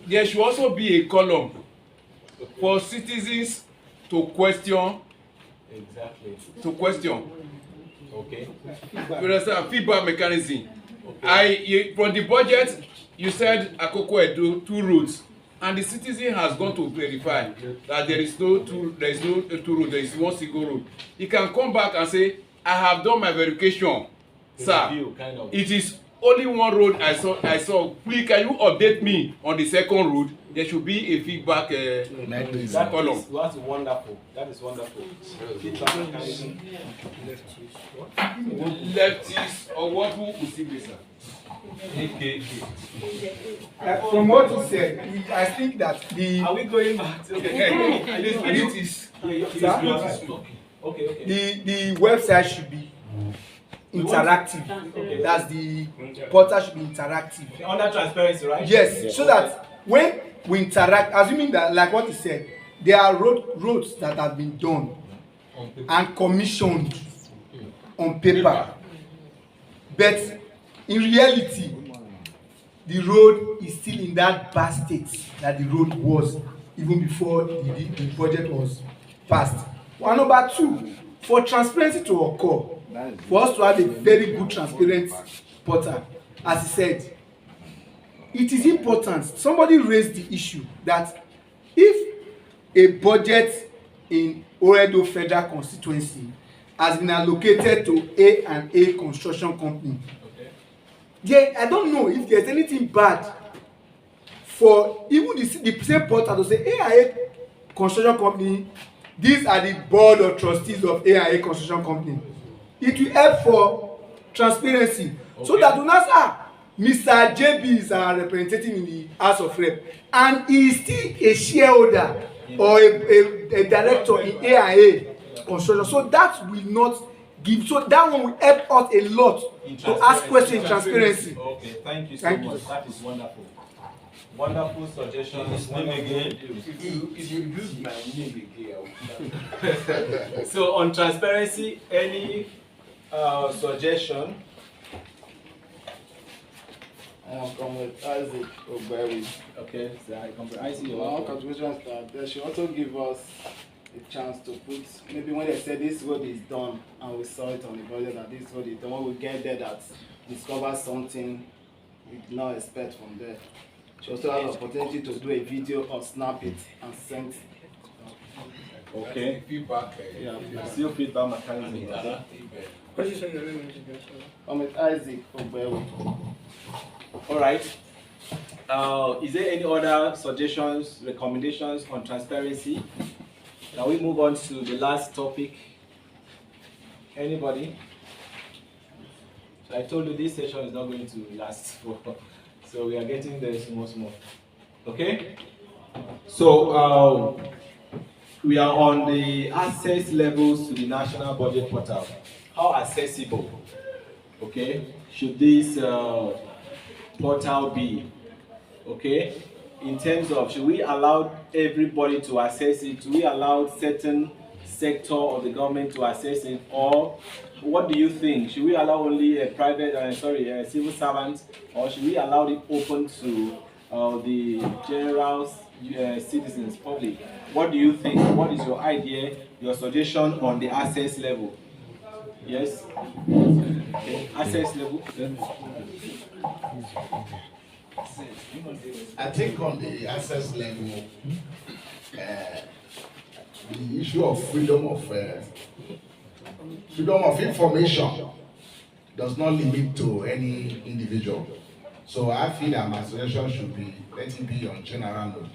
there should also be a column for citizens to question.
Exactly.
To question.
Okay.
You understand? Feedback mechanism. Okay. From the budget, you said Akoko Edo 2 routes, and the citizen has gone to verify that there is no two routes, there is one single route. He can come back and say, I have done my verification, sir.
Kind of.
It is only one road I saw. Please, can you update me on the second route? There should be a feedback column.
That's wonderful. That is wonderful. Feedback mechanism.
Leftists or what? Who will see this?
From what you said, I think that the.
Are we going back to
okay.
Okay.
The website should be interactive.
Okay.
That's the portal should be interactive.
Under transparency, right?
Yes, so that when we interact, assuming that, like what he said, there are roads that have been done and commissioned on paper, but in reality, the road is still in that bad state that the road was even before the budget was passed. And number two, for transparency to occur, for us to have a very good transparent portal, as he said, it is important. Somebody raised the issue that if a budget in Oredo Federal Constituency has been allocated to A&A construction company, I don't know if there's anything bad for even the same portal to say A&A construction company, these are the board of trustees of A&A construction company. It will help for transparency, so that we not say, Mr. JB is our representative in the House of Rep, and he is still a shareholder or a director in A&A construction. So that will not give. So that one will help us a lot to ask questions in transparency.
Okay, thank you so much. That is wonderful. Wonderful suggestion. His name again.
If you use my name again,
so on transparency, any suggestion?
I am come with Isaac Oberry.
Okay, so I come with Isaac.
My contribution is that they should also give us a chance to put, maybe when they say this road is done and we saw it on the budget that this road is done, when we get there that discover something we did not expect from there. She also has the opportunity to do a video or snap it and send.
Okay.
Feedback.
Still feedback mechanism.
What is your name? I'm with Isaac Oberry.
All right. Is there any other suggestions, recommendations on transparency? Can we move on to the last topic? Anybody? So I told you this session is not going to last, so we are getting there small. Okay? So we are on the access levels to the national budget portal. How accessible, okay, should this portal be? Okay, in terms of, should we allow everybody to access it? Do we allow certain sector of the government to access it, or what do you think? Should we allow only a private, civil servants, or should we allow it open to the general citizens, public? What do you think? What is your idea, your suggestion on the access level? Yes? Okay. Access level?
I think on the access level, the issue of freedom of information does not limit to any individual. So I feel that my suggestion should be, let it be on general note,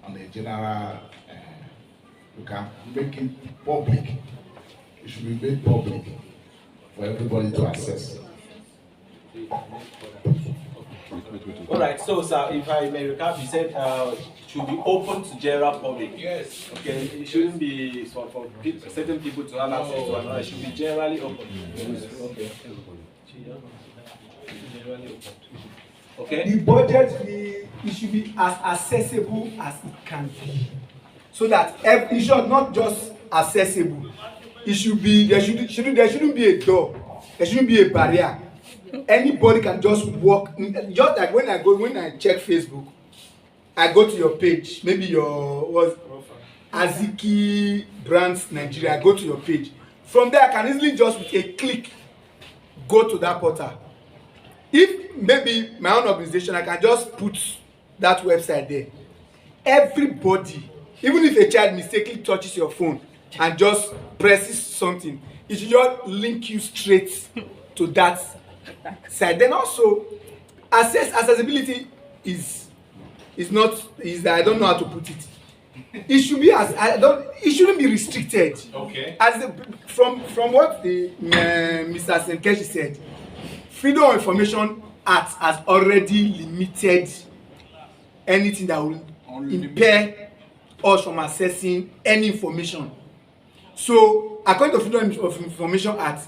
on a general, you can make it public. It should be made public for everybody to access.
All right, so sir, if I may recap, you said should be open to general public.
Yes.
Okay, it shouldn't be for certain people to have access to another. It should be generally open. Okay. Generally open. Okay.
The budget, it should be as accessible as it can be, so that it should not just accessible. It should be there shouldn't be a door. There shouldn't be a barrier. Anybody can just walk. Just like when I check Facebook, I go to your page, maybe your Aziki Brands Nigeria. I go to your page. From there, I can easily just with a click go to that portal. If maybe my own organization, I can just put that website there. Everybody, even if a child mistakenly touches your phone and just presses something, it should just link you straight to that site. Then also, accessibility is I don't know how to put it. It should be it shouldn't be restricted.
Okay.
From what the Mr. Senkeshi said, Freedom of Information Act has already limited anything that will impair us from accessing any information. So, according to Freedom of Information Act,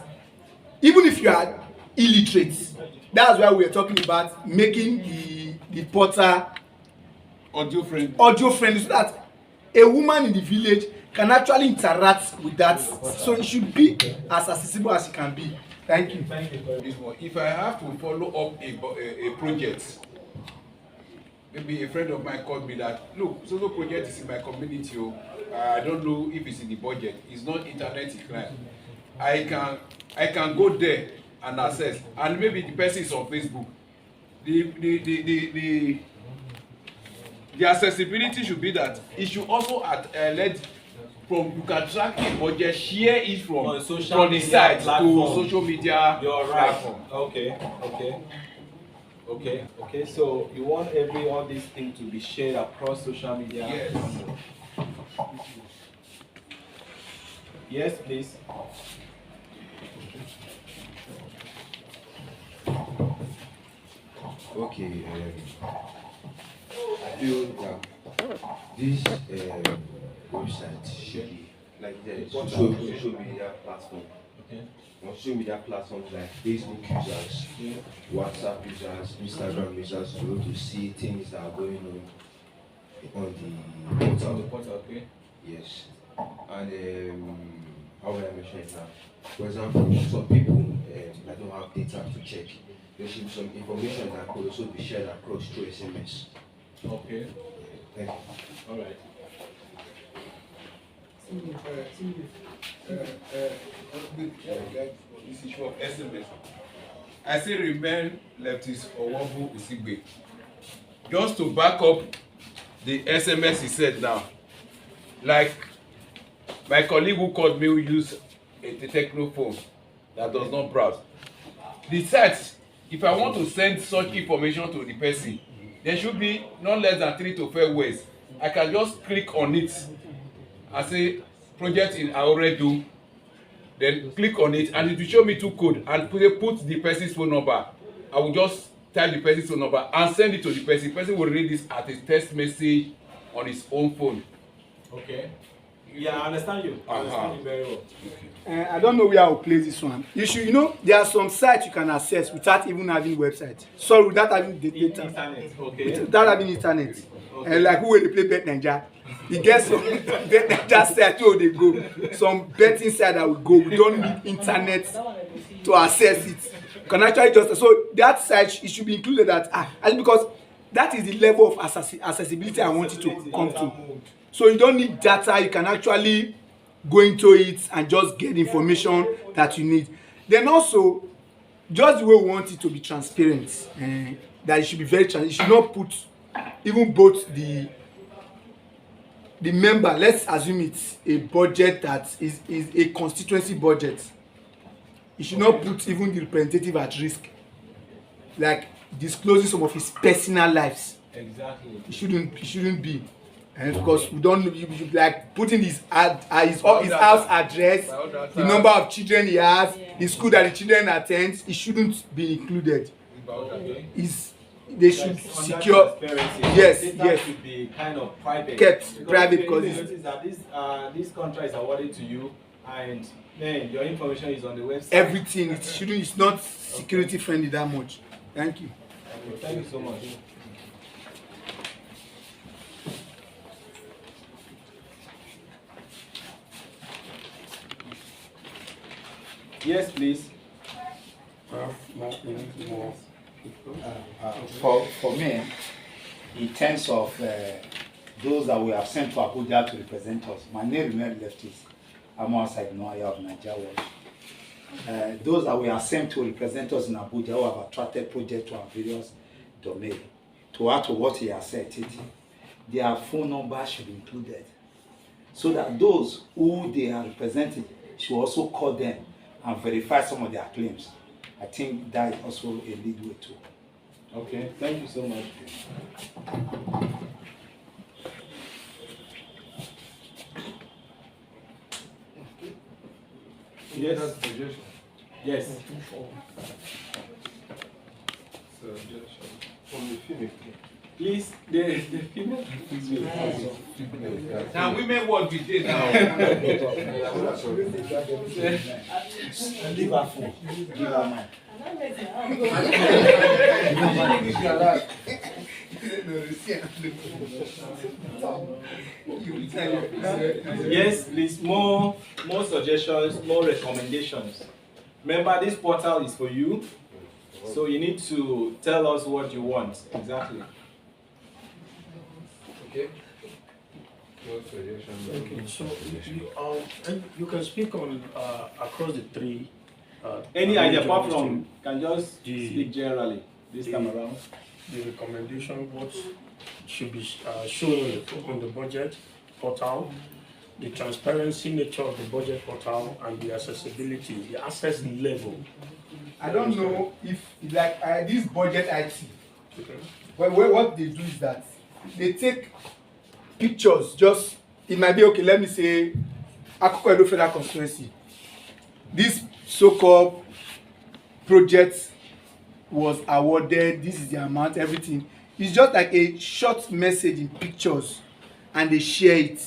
even if you are illiterate, that's why we are talking about making the portal
audio friendly,
so that a woman in the village can actually interact with that. So it should be as accessible as it can be. Thank you.
Thank you for this one. If I have to follow up a project, maybe a friend of mine called me that, look, so project is in my community. I don't know if it's in the budget. It's not internet inclined. I can go there and access, and maybe the person is on Facebook. The accessibility should be that it should also let from you can track the budget, share it from the site to social media.
You're right. Platform. Okay. So you want all these things to be shared across social media?
Yes.
Yes, please.
Okay. I feel that this website should be like the social media platform. Okay. On social media platforms like Facebook users, WhatsApp users, Instagram users to be able to see things that are going on the portal.
On the portal, okay.
Yes. And how will I mention it now? For example, some people that don't have data to check, there should be some information that could also be shared across through SMS.
Okay.
Thank you.
All right. This issue of SMS. I say remain leftist Owobu Usigbe. Just to back up the SMS he said now, like my colleague who called me who use a techno phone that does not browse. The site, if I want to send such information to the person, there should be not less than 3 to 4 ways. I can just click on it and say project in Aoredu, then click on it and it will show me 2 code and put the person's phone number. I will just type the person's phone number and send it to the person. The person will read this as a text message on his own phone.
Okay. Yeah, I understand you. I understand you very well.
I don't know where I will place this one. There are some sites you can access without even having website. Sorry, without having the data.
Internet. Okay.
Without having internet. Okay. And like who will play Bet Naija? You get some Bet Naija site where they go. Some betting site that will go. We don't need internet to access it. You can actually just that site it should be included and because that is the level of accessibility I want it to come to. So you don't need data, you can actually go into it and just get information that you need. Then also, just the way we want it to be transparent, that it should be very transparent. You should not put even both the member, let's assume it's a budget that is a constituency budget. You should not put even the representative at risk, like disclosing some of his personal lives.
Exactly.
It shouldn't be. And because we don't, you like putting his house address, the number of children he has, the school that the children attend, it shouldn't be included. they should
Like, on that
secure.
transparency,
Yes,
data
yes.
should be kind of private.
Kept private
because
because
you notice that this contract is awarded to you, and then your information is on the website.
Everything it shouldn't. It's not security friendly that much. Thank you.
Okay, thank you so much. Yes, please.
For me, in terms of those that we have sent to Abuja to represent us, my name remains lefties. I'm outside Noaya of Nigeria. Those that we have sent to represent us in Abuja who have attracted projects to our various domains, to add to what he has said, their phone number should be included, so that those who they are representing should also call them and verify some of their claims. I think that is also a lead way too.
Okay, thank you so much. Yes. Yes. Please, the female.
Now women what we did now.
Give her phone. Give her mine.
Yes, please, more suggestions, more recommendations. Remember, this portal is for you, so you need to tell us what you want exactly.
Okay.
Okay, so you can speak on across the three.
Any idea apart from, can just speak generally this time around?
The recommendation, what should be shown on the budget portal, the transparency nature of the budget portal, and the accessibility, the access level.
I don't know if like this budget IT. Well, what they do is that they take pictures. Just it might be okay. Let me say, Akoko Edo Federal Constituency. This so-called project was awarded. This is the amount. Everything. It's just like a short message in pictures, and they share it.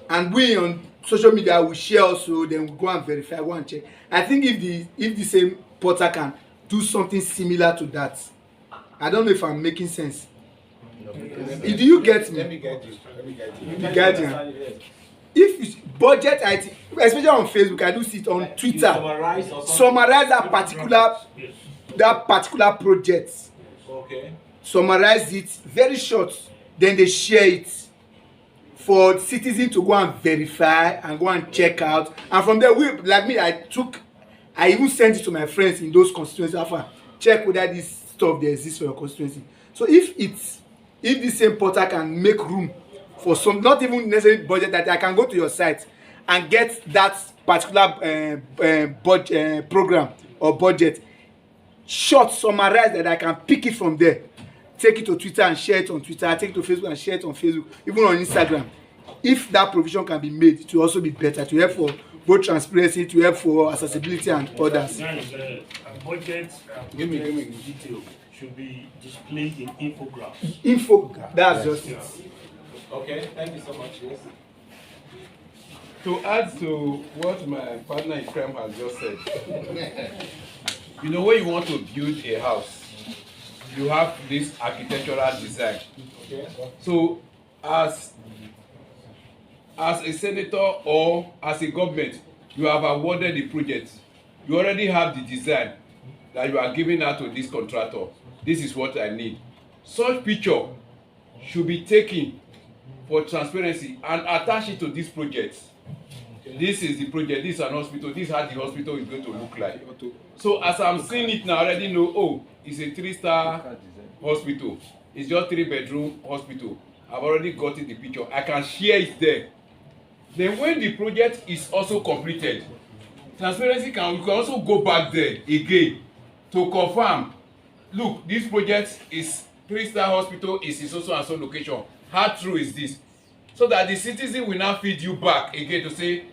And we on social media will share also. Then we go and verify, go and check. I think if the same portal can do something similar to that, I don't know if I'm making sense. Do you get me?
Let me get you.
The Guardian. If it's budget IT, especially on Facebook, I do see it on Twitter. Summarize that particular project.
Okay.
Summarize it very short. Then they share it for citizens to go and verify and go and check out. And from there, we like me, I even sent it to my friends in those constituencies. After check whether this stuff there exists for your constituency. So if the same portal can make room for some, not even necessarily budget, that I can go to your site and get that particular program or budget short, summarized, that I can pick it from there, take it to Twitter and share it on Twitter, take it to Facebook and share it on Facebook, even on Instagram. If that provision can be made, it will also be better to help for both transparency, to help for accessibility and others.
Budget detail should be displayed in
infograph. That's just it.
Okay, thank you so much. Yes.
To add to what my partner in crime has just said, you know, when you want to build a house, you have this architectural design.
Okay.
So as a senator or as a government, you have awarded the project. You already have the design that you are giving out to this contractor. This is what I need. Such picture should be taken for transparency and attach it to this project. Okay. This is the project, this is an hospital, this is how the hospital is going to look like. So as I'm seeing it now, I already know, oh, it's a 3-star hospital. It's just 3-bedroom hospital. I've already gotten the picture. I can share it there. Then when the project is also completed, transparency we can also go back there again to confirm, look, this project is 3-star hospital, is in so and so location. How true is this? So that the citizen will now feed you back again to say,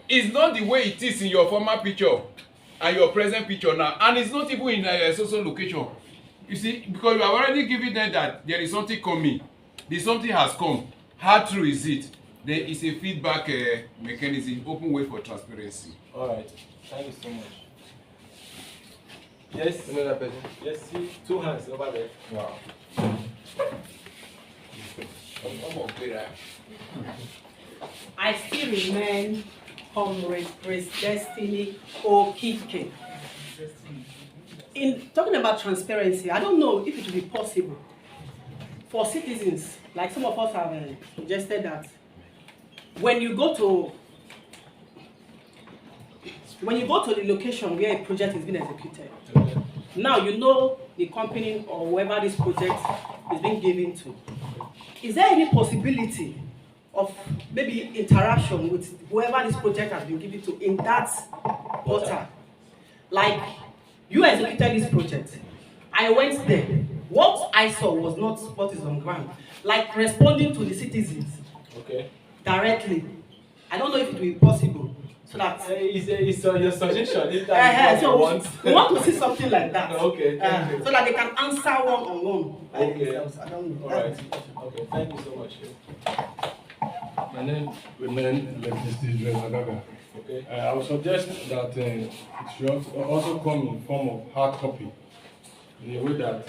it's not the way it is in your former picture and your present picture now, and it's not even in a social location. You see, because you have already given them that there is something coming, the something has come. How true is it? There is a feedback mechanism, open way for transparency.
All right. Thank you so much. Yes.
Another person.
Yes. See, 2 hands over there.
Wow.
I still remain Comrade Grace Destiny Okike. In talking about transparency, I don't know if it will be possible for citizens, like some of us have suggested that when you go to the location where a project is being executed, now you know the company or whoever this project is being given to. Is there any possibility of maybe interaction with whoever this project has been given to in that portal? Like, you executed this project, I went there. What I saw was not what is on ground. Like responding to the citizens directly. I don't know if it will be possible. So that
it's your suggestion.
So we want to see something like that.
Okay.
So that they can answer one-on-one.
Okay.
I don't know.
All right. Okay. Thank you so much.
My name remains Electricity Agaga.
Okay.
I would suggest that it should also come in form of hard copy, in a way that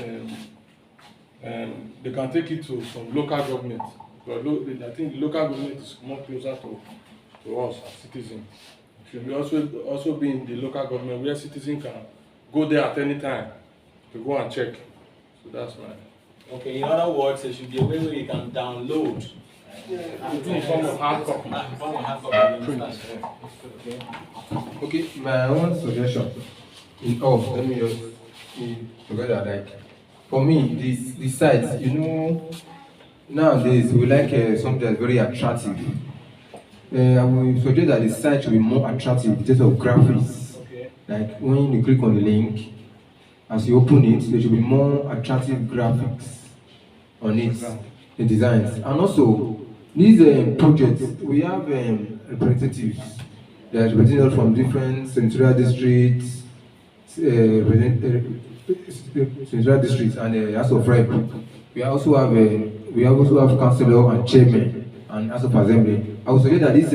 they can take it to some local government. But I think the local government is more closer to us as citizens. It should be also be in the local government where citizens can go there at any time to go and check. So that's my.
Okay. In other words, there should be a way where you can download.
In form of hard copy.
Okay, my own suggestion. Let me just together. Like, for me, this site, nowadays we like something that's very attractive. I will suggest that the site should be more attractive in terms of graphics. Like when you click on the link, as you open it, there should be more attractive graphics on it, the designs, and also. These projects, we have representatives that are represented from different senatorial districts, and House of Rep. We also have councillor and chairman and House of Assembly. I would suggest that these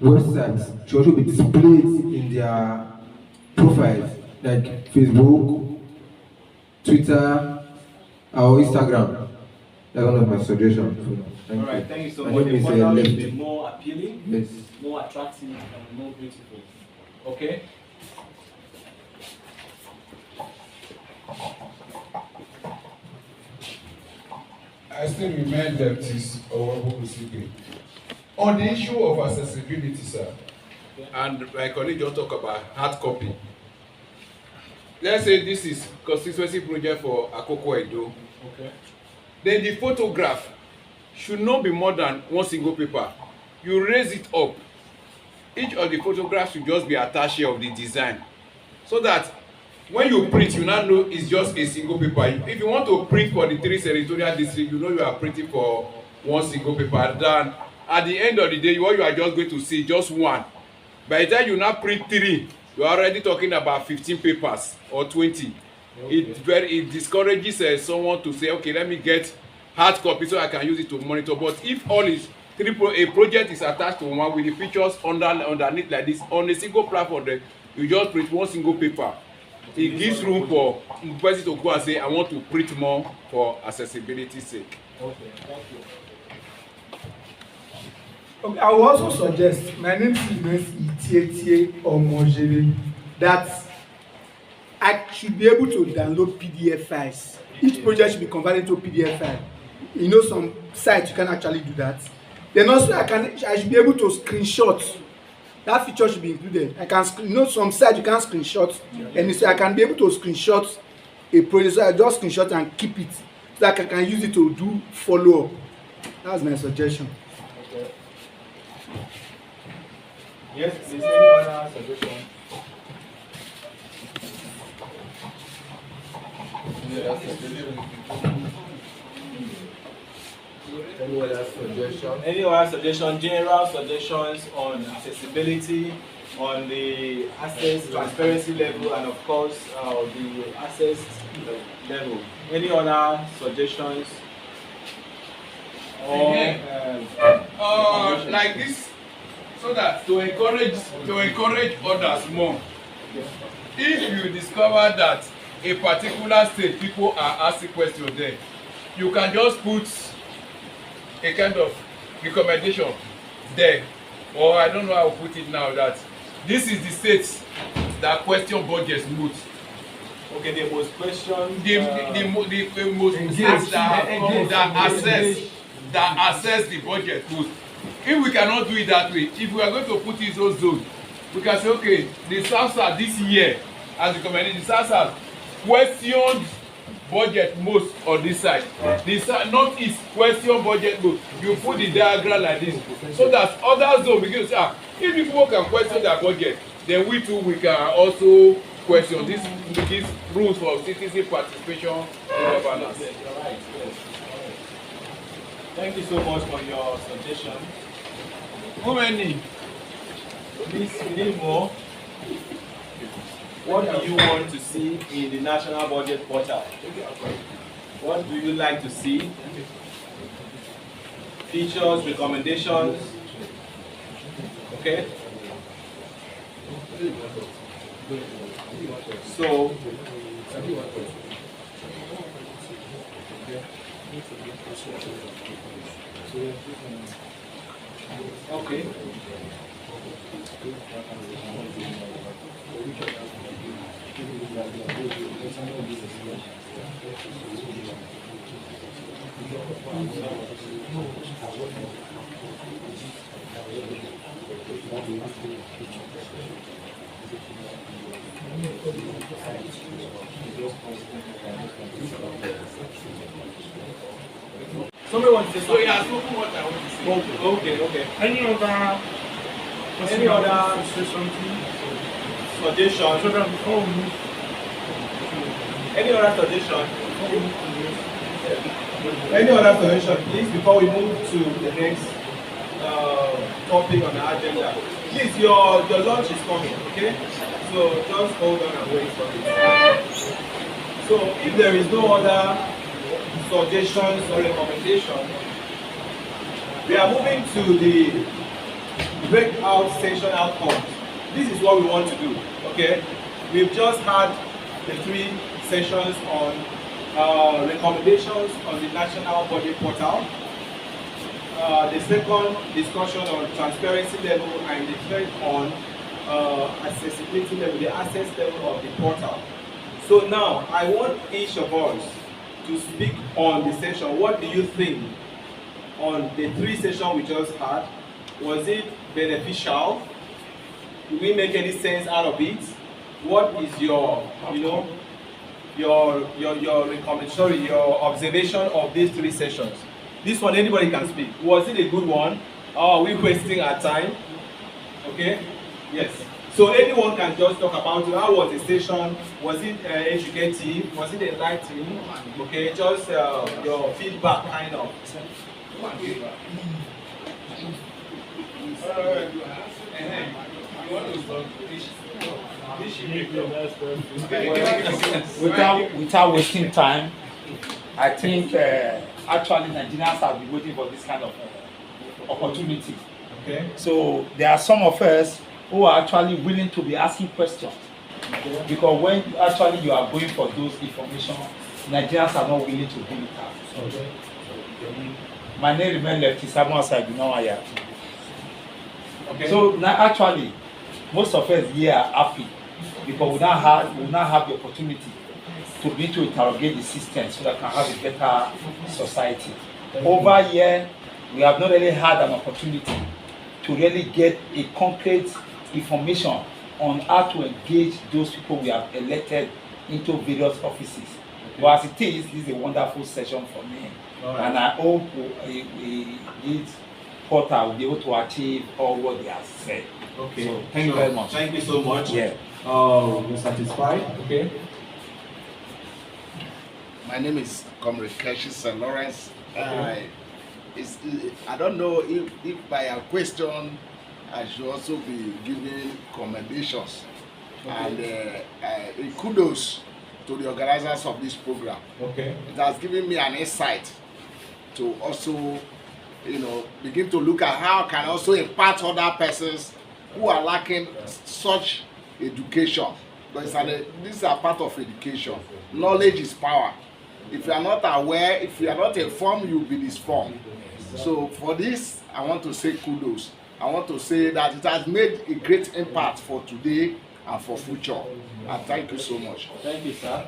websites should also be displayed in their profiles, like Facebook, Twitter, or Instagram. That's one of my suggestions.
All right, thank you so much. The portal should be more appealing, yes, more attractive, and more beautiful. Okay?
I still remain Baptist on the issue of accessibility, sir. And my colleague just talk about hard copy. Let's say this is constituency project for Akoko Edo.
Okay.
Then the photograph should not be more than one single paper. You raise it up. Each of the photographs should just be attached here of the design. So that when you print, you now know it's just a single paper. If you want to print for the 3 senatorial districts, you know you are printing for one single paper. Then at the end of the day, what you are just going to see just one. By the time you now print 3, you are already talking about 15 papers or 20. Okay. It discourages someone to say, okay, let me get hard copy so I can use it to monitor. But if all is a project is attached to one with the pictures underneath like this on a single platform, then you just print one single paper. It gives room for the person to go and say, I want to print more for accessibility's sake.
Okay, thank you.
Okay, I will also suggest, my name is Itietie Omojele, that I should be able to download PDF files. Each project should be converted to a PDF file. Some sites you can actually do that. Then also I should be able to screenshot. That feature should be included. Some sites you can screenshot, and so I can be able to screenshot a project. So I just screenshot and keep it, so that I can use it to do follow up. That's my suggestion.
Okay. Yes, please. Any other suggestion?
Any other suggestion?
Any other suggestion? General suggestions on accessibility on the access transparency level and of course the access level. Any other suggestions? Or,
like this, so that to encourage others more. If you discover that a particular state people are asking questions there, you can just put a kind of recommendation there, or I don't know how to put it now, that this is the state that question budgets most.
Okay, the most question.
The most states that assess the budget most. If we cannot do it that way, if we are going to put it in those zones, we can say, okay, the South this year, as recommended, the South questioned budget most on this side. The Northeast question budget most. You put the diagram like this, so that other zones begin to say, if people can question their budget, then we too, we can also question these rules for citizen participation in governance.
Thank you so much for your suggestion.
How many?
Please, we need more. What do you want to see in the National Budget Portal? What do you like to see? Features, recommendations. Okay? So, okay. Somebody wants to say something.
Yeah, spoken what I want to say.
Okay.
Any other
suggestion? Any other suggestion? Any other suggestion, please, before we move to the next topic on the agenda? Please, your lunch is coming, okay? So just hold on and wait for it. So if there is no other suggestions or recommendations, we are moving to the breakout session outcomes. This is what we want to do, okay? We've just had the 3 sessions on recommendations on the National Budget Portal, the second discussion on transparency level, and the third on accessibility level, the access level of the portal. So now, I want each of us to speak on the session. What do you think on the 3 sessions we just had? Was it beneficial? Did we make any sense out of it? What is your, your observation of these 3 sessions? This one, anybody can speak. Was it a good one? Are we wasting our time? Okay? Yes. So anyone can just talk about it. How was the session? Was it educative? Was it enlightening? Okay, just your feedback, kind of.
Without wasting time, I think actually Nigerians have been waiting for this kind of opportunity.
Okay.
So there are some of us who are actually willing to be asking questions. Okay. Because when actually you are going for those information, Nigerians are not willing to give it out. Okay. My name remains Lefty Samuel Sabinawaya. Okay. So now actually, most of us here are happy because we now have the opportunity to be to interrogate the system so that we can have a better society. Over here, we have not really had an opportunity to really get a concrete information on how to engage those people we have elected into various offices. Okay. But as it is, this is a wonderful session for me. Right. And I hope this portal will be able to achieve all what they have said.
Okay.
So, thank you very much.
Thank you so much.
Yeah.
You're satisfied? Okay.
My name is Comrade Keshi St. Lawrence.
Okay.
I don't know if by a question I should also be giving commendations and kudos to the organizers of this program.
Okay.
It has given me an insight to also, begin to look at how I can also impart other persons who are lacking such education. Because these are part of education. Knowledge is power. If you are not aware, if you are not informed, you will be disformed. So for this, I want to say kudos. I want to say that it has made a great impact for today and for future. And thank you so much.
Thank you, sir.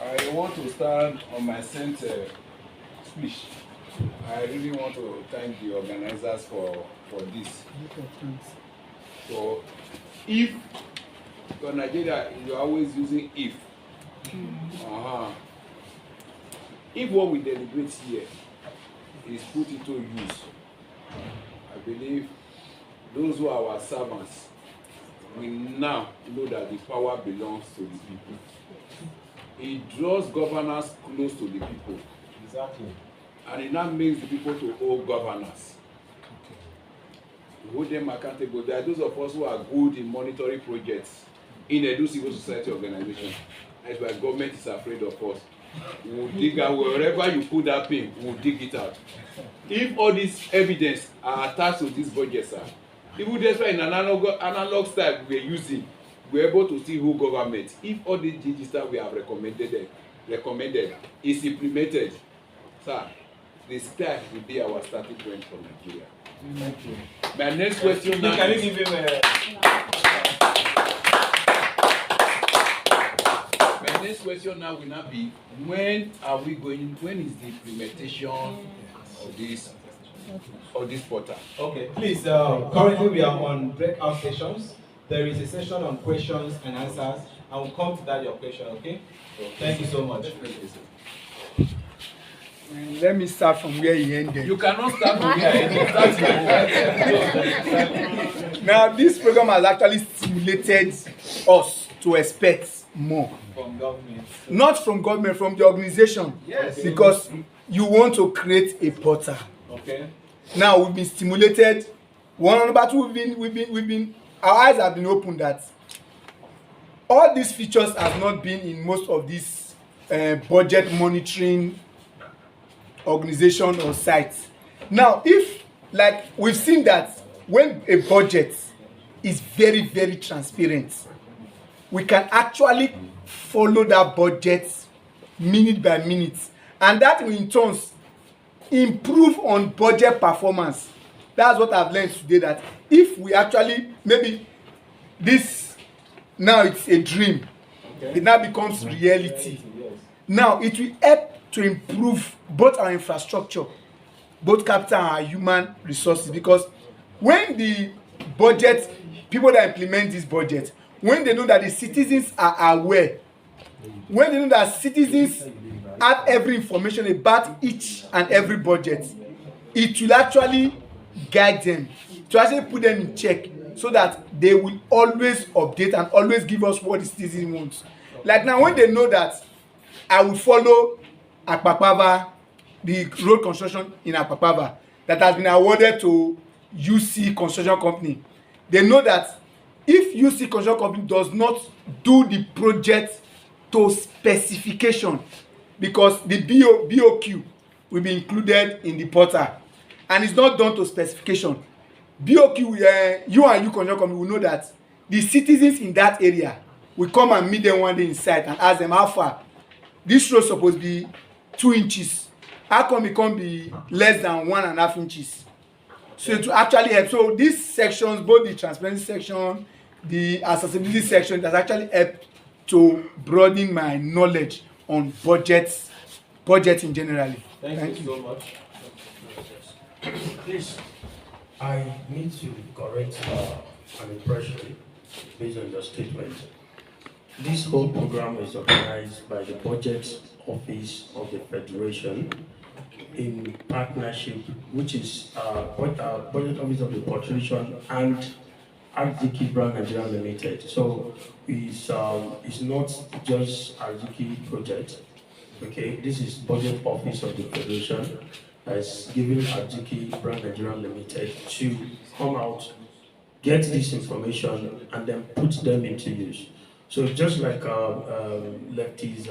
I want to stand on my center speech. I really want to thank the organizers for this. So, if for Nigeria, you're always using if. If what we deliberate here is put into use, I believe those who are our servants will now know that the power belongs to the people. It draws governors close to the people.
Exactly.
And it now makes the people to hold governors. To hold them accountable. There are those of us who are good in monitoring projects in a civil society organization. That's why government is afraid of us. We will dig out wherever you put that pin, we will dig it out. If all this evidence are attached to this budget, sir, even that's why in an analog style we are using, we are able to see who government. If all the digital we have recommended is implemented, sir, the style will be our starting point for Nigeria.
Thank you.
My next question now.
Can you give him a...
My next question now will not be when is the implementation of this portal?
Okay, please, currently we are on breakout sessions. There is a session on questions and answers. I will come to that your question, okay? Thank you so much.
Let me start from where he ended.
You cannot start from where he ended.
Now, this program has actually stimulated us to expect more.
From government.
Not from government, from the organization.
Yes.
Because you want to create a portal.
Okay.
Now we've been stimulated. One on the battle, we've been. Our eyes have been opened that all these features have not been in most of these budget monitoring organization or sites. Now, if like we've seen that when a budget is very, very transparent, we can actually follow that budget minute by minute, and that will in turn improve on budget performance. That's what I've learned today, that if we actually, maybe this now it's a dream, okay, it now becomes reality. Yes. Now it will help to improve both our infrastructure, both capital and our human resources, because when the budget, people that implement this budget, when they know that the citizens are aware, when they know that citizens have every information about each and every budget, it will actually guide them, to actually put them in check, so that they will always update and always give us what the citizen wants. Like now, when they know that I will follow Akpakpava, the road construction in Akpakpava that has been awarded to UC Construction Company, they know that if UC Construction Company does not do the project to specification, because the BOQ will be included in the portal, and it's not done to specification, BOQ, you Construction Company will know that the citizens in that area will come and meet them one day in site and ask them how far this road supposed to be 2 inches, how come it can't be less than 1.5 inches? So to actually help, so these sections, both the transparency section, the accessibility section, has actually helped to broaden my knowledge on budgeting generally.
Thank you so much.
Please, I need to correct an impression based on your statement. This whole program is organized by the Budget Office of the Federation in partnership, which is Budget Office of the Federation and RGK Brand Nigeria Limited. So it's not just RGK project. Okay, this is Budget Office of the Federation, has given Ajiki Brand Nigeria Limited to come out, get this information, and then put them into use. So just like Lefty's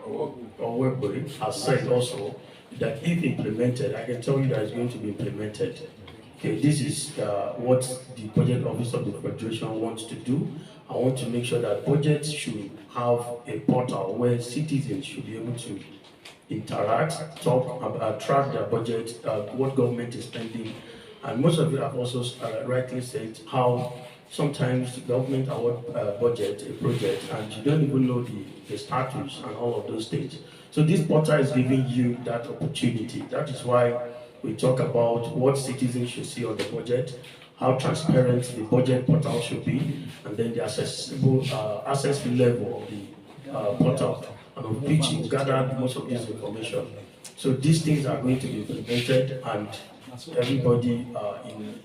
Webway has said also, that if implemented, I can tell you that it's going to be implemented. Okay, this is what the Budget Office of the Federation wants to do. I want to make sure that budgets should have a portal where citizens should be able to interact, talk, track their budget, what government is spending. And most of you have also rightly said how sometimes the government award budget, a project, and you don't even know the status and all of those things. So this portal is giving you that opportunity. That is why we talk about what citizens should see on the budget, how transparent the budget portal should be, and then the accessible access level of the portal, and of which you gather most of this information. So these things are going to be implemented, and everybody in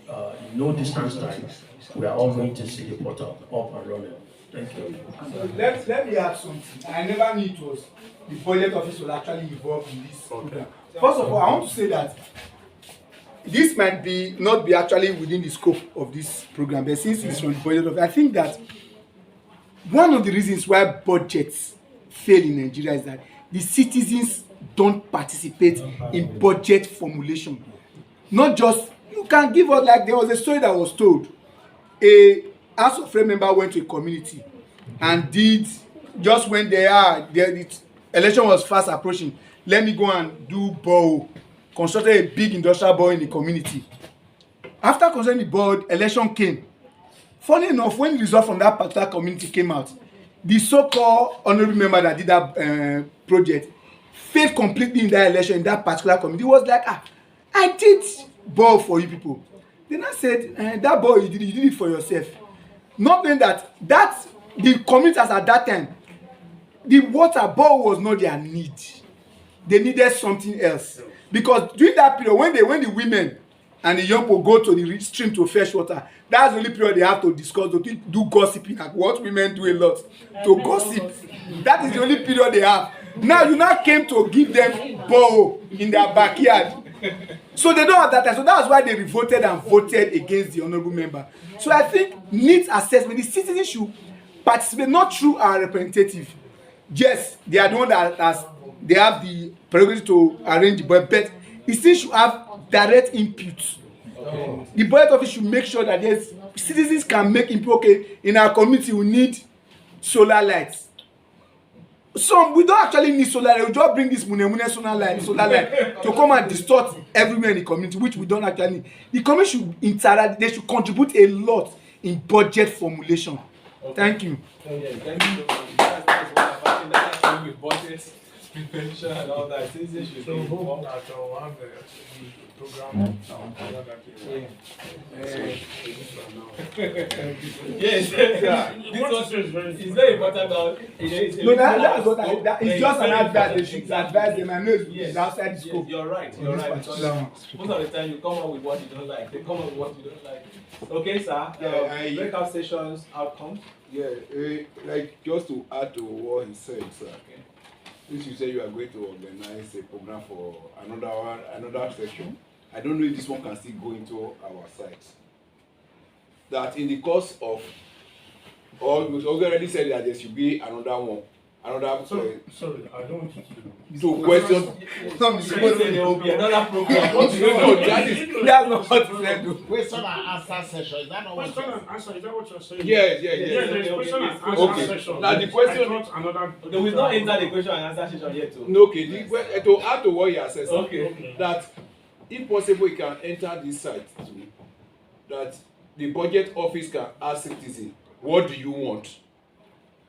no distance time, we are all going to see the portal up and running. Thank you.
So let me add something. I never knew it was the budget office was actually involved in this program. First of all, I want to say that this might not be actually within the scope of this program, but since it's from the budget office, I think that one of the reasons why budgets fail in Nigeria is that the citizens don't participate in budget formulation. Not just, you can give us, like there was a story that was told. A House of Rep member went to a community and just when the election was fast approaching, let me go and do borehole, constructed a big industrial borehole in the community. After constructing the borehole, election came. Funny enough, when the result from that particular community came out, the so-called honorable member that did that project failed completely in that election in that particular community. He was like, I did borehole for you people. Then I said, that borehole you did it for yourself. Not knowing that the commuters at that time, the water borehole was not their need. They needed something else. Because during that period, when the women and the young people go to the stream to fetch water, that's the only period they have to discuss, to do gossiping, like what women do a lot, to gossip. That is the only period they have. Now you came to give them borehole in their backyard. So they don't have that time. So that's why they revolted and voted against the honorable member. So I think needs assessment. The citizens should participate, not through our representative. Yes, they are the one that they have the prerogative to arrange the budget, but the citizens should have direct input. Okay. The budget office should make sure that citizens can make input. Okay, in our community we need solar lights. We don't actually need solar light. We just bring this solar light to come and distort everywhere in the community, which we don't actually need. The community should interact. They should contribute a lot in budget formulation. Okay. Thank you.
Thank you. That's why with budget prevention and all that. Citizens should be involved. Program. Yes, it's very important.
No, that's what it's just an advice. They should advise them. I know it's outside the scope.
You're right. Most of the time, you come up with what you don't like. They come up with what you don't like. Okay, sir. Breakout sessions outcomes.
Yeah, like just to add to what he said, sir. Okay. Since you say you are going to organize a program for another session, I don't know if this one can still go into our site. That in the course of, or we already said that there should be another one. Sorry,
I don't want you
to question.
There will be another program.
No, that's not what you said.
Question and answer session. Is that not what?
Question and answer. Is that what you're saying?
Yes.
There's question and answer session.
Now the question.
They will not enter the question and answer session yet.
Okay. To add to what you are saying.
Okay.
That if possible, you can enter this site too. That the budget office can ask citizens, what do you want?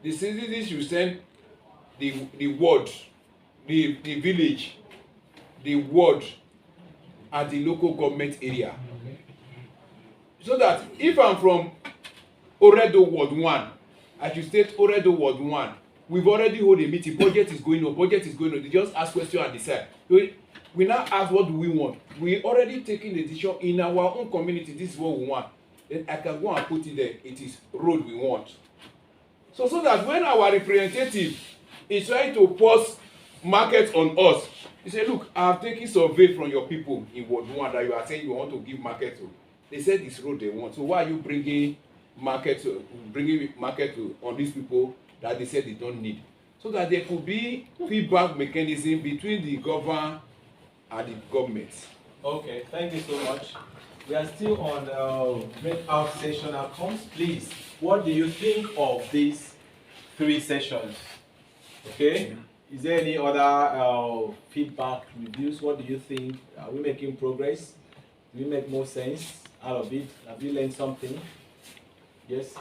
The citizens should send the ward, the village, the ward, and the local government area. So that if I'm from Oredo Ward 1, I should state Oredo Ward 1, we've already held a meeting, budget is going on. They just ask questions and decide. We now ask what do we want. We already taken the decision in our own community, this is what we want. Then I can go and put it there, it is road we want. So that when our representative is trying to pause market on us. He said, look, I have taken survey from your people in Ward 1 that you are saying you want to give market to. They said this road they want. So why are you bringing market to on these people that they said they don't need? So that there could be feedback mechanism between the government and the government.
Okay, thank you so much. We are still on breakout session outcomes. Please, what do you think of these 3 sessions? Okay, is there any other feedback, reviews? What do you think? Are we making progress? Do we make more sense out of it? Have you learned something? Yes?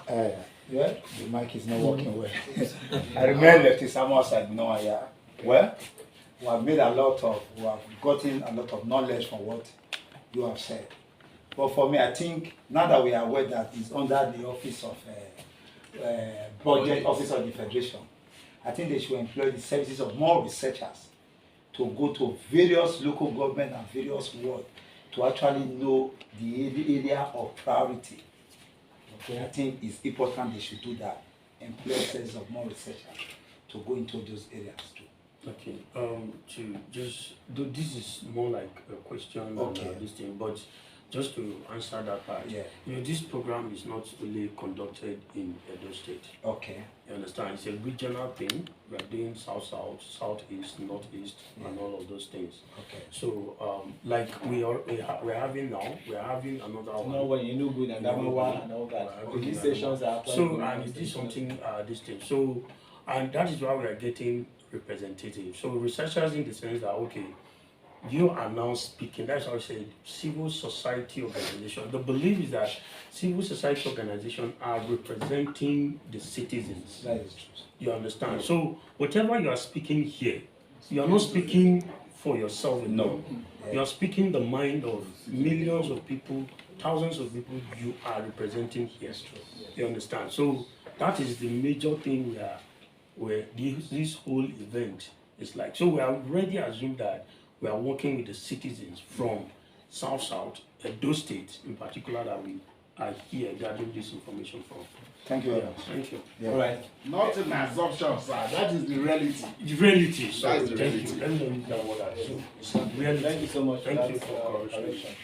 Yeah, the mic is not working well. I remember Lefty Samuel said, no, yeah. Well, we have gotten a lot of knowledge from what you have said. But for me, I think now that we are aware that it's under the office of budget office of the Federation, I think they should employ the services of more researchers to go to various local government and various wards to actually know the area of priority. Okay. I think it's important they should do that. Employ services of more researchers to go into those areas too.
Okay. To just do this is more like a question than this thing, but just to answer that part, this program is not only conducted in Edo State.
Okay.
You understand? It's a regional thing. We are doing south-south, southeast, northeast, and all of those things.
Okay.
So, like we're having now, we're having another one.
No, when you know good and that one and all that. These sessions are
so, and it is something this thing. So, and that is why we are getting representatives. So, researchers in the sense that you are now speaking, that's how I said, civil society organization. The belief is that civil society organizations are representing the citizens.
That is true.
You understand? So whatever you are speaking here, you are not speaking for yourself alone. No. You are speaking the mind of millions of people, thousands of people you are representing here. You understand? So that is the major thing where this whole event is like. So we are already assumed that we are working with the citizens from South-South, Edo State in particular, that we are here gathering this information from.
Thank you.
Thank you.
Yeah. All right. Not an assumption, sir. That is the reality.
The reality.
So that's the reality.
Let me know that what I do. It's the reality.
Thank you so much.
Thank you for correction.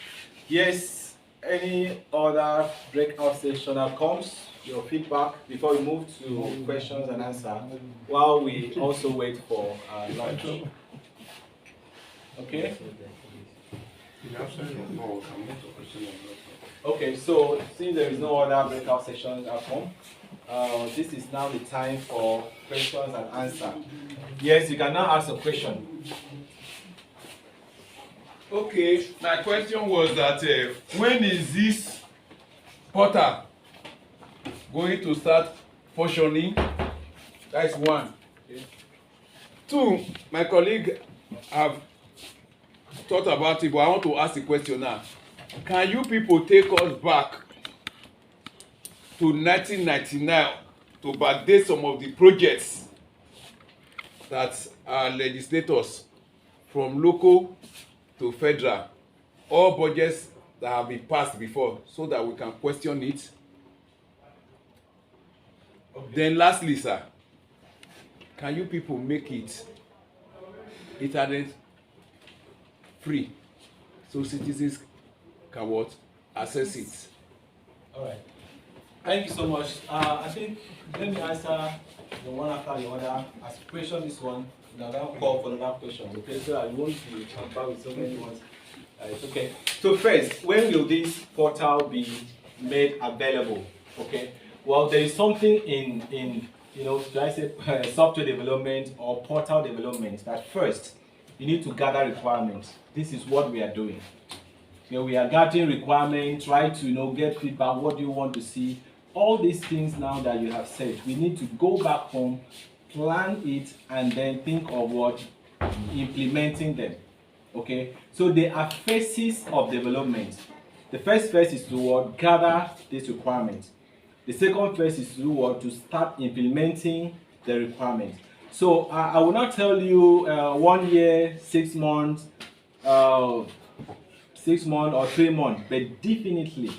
Yes. Any other breakout session outcomes? Your feedback before we move to questions and answers, while we also wait for lunch. Okay. Okay, so since there is no other breakout session at home, this is now the time for questions and answers. Yes, you can now ask a question.
Okay, my question was that when is this portal going to start functioning? That's one. Okay. Two, my colleague have thought about it, but I want to ask the question now. Can you people take us back to 1999 to backdate some of the projects that our legislators from local to federal, all budgets that have been passed before, so that we can question it? Okay. Then lastly, sir, can you people make it internet free so citizens can what? Access it?
All right. Thank you so much. I think let me answer the one after the other. As a question this one, now I'll call for another question. Okay, so I won't be compared with so many ones. It's okay. So first, when will this portal be made available? Okay. Well, there is something in should I say software development or portal development that first you need to gather requirements. This is what we are doing. We are gathering requirements, try to get feedback. What do you want to see? All these things now that you have said, we need to go back home, plan it, and then think of what implementing them. Okay, so there are phases of development. The first phase is to gather these requirements. The second phase is to start implementing the requirements. So I will not tell you 1 year, 6 months, 6 months or 3 months, but definitely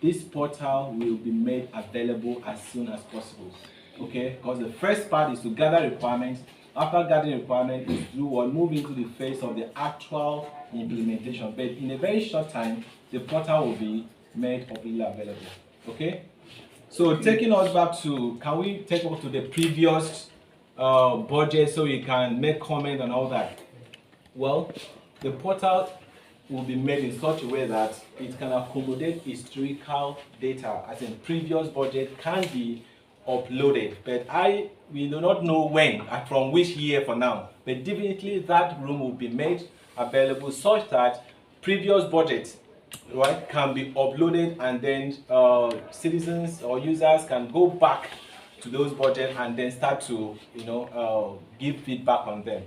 this portal will be made available as soon as possible. Okay, because the first part is to gather requirements, After gathering requirement, is do what move into the phase of the actual implementation. But in a very short time, the portal will be made publicly available. Okay. So taking us back to, can we take us to the previous budget so we can make comment on all that? Well, the portal will be made in such a way that it can accommodate historical data, as in previous budget can be uploaded. But we do not know when, from which year for now. But definitely that room will be made available such that previous budgets, right, can be uploaded, and then citizens or users can go back to those budgets and then start to, give feedback on them.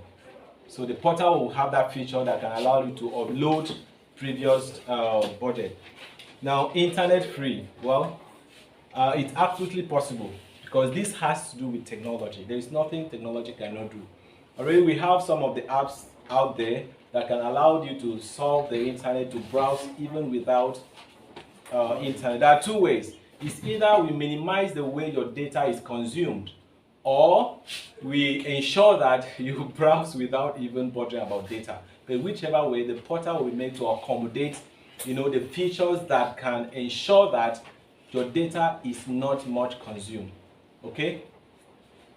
So the portal will have that feature that can allow you to upload previous budget. Now, internet free, well, it's absolutely possible because this has to do with technology. There is nothing technology cannot do. Already we have some of the apps out there that can allow you to solve the internet, to browse even without internet. There are two ways. It's either we minimize the way your data is consumed, or we ensure that you browse without even bothering about data. But whichever way, the portal will be made to accommodate, the features that can ensure that your data is not much consumed. Okay?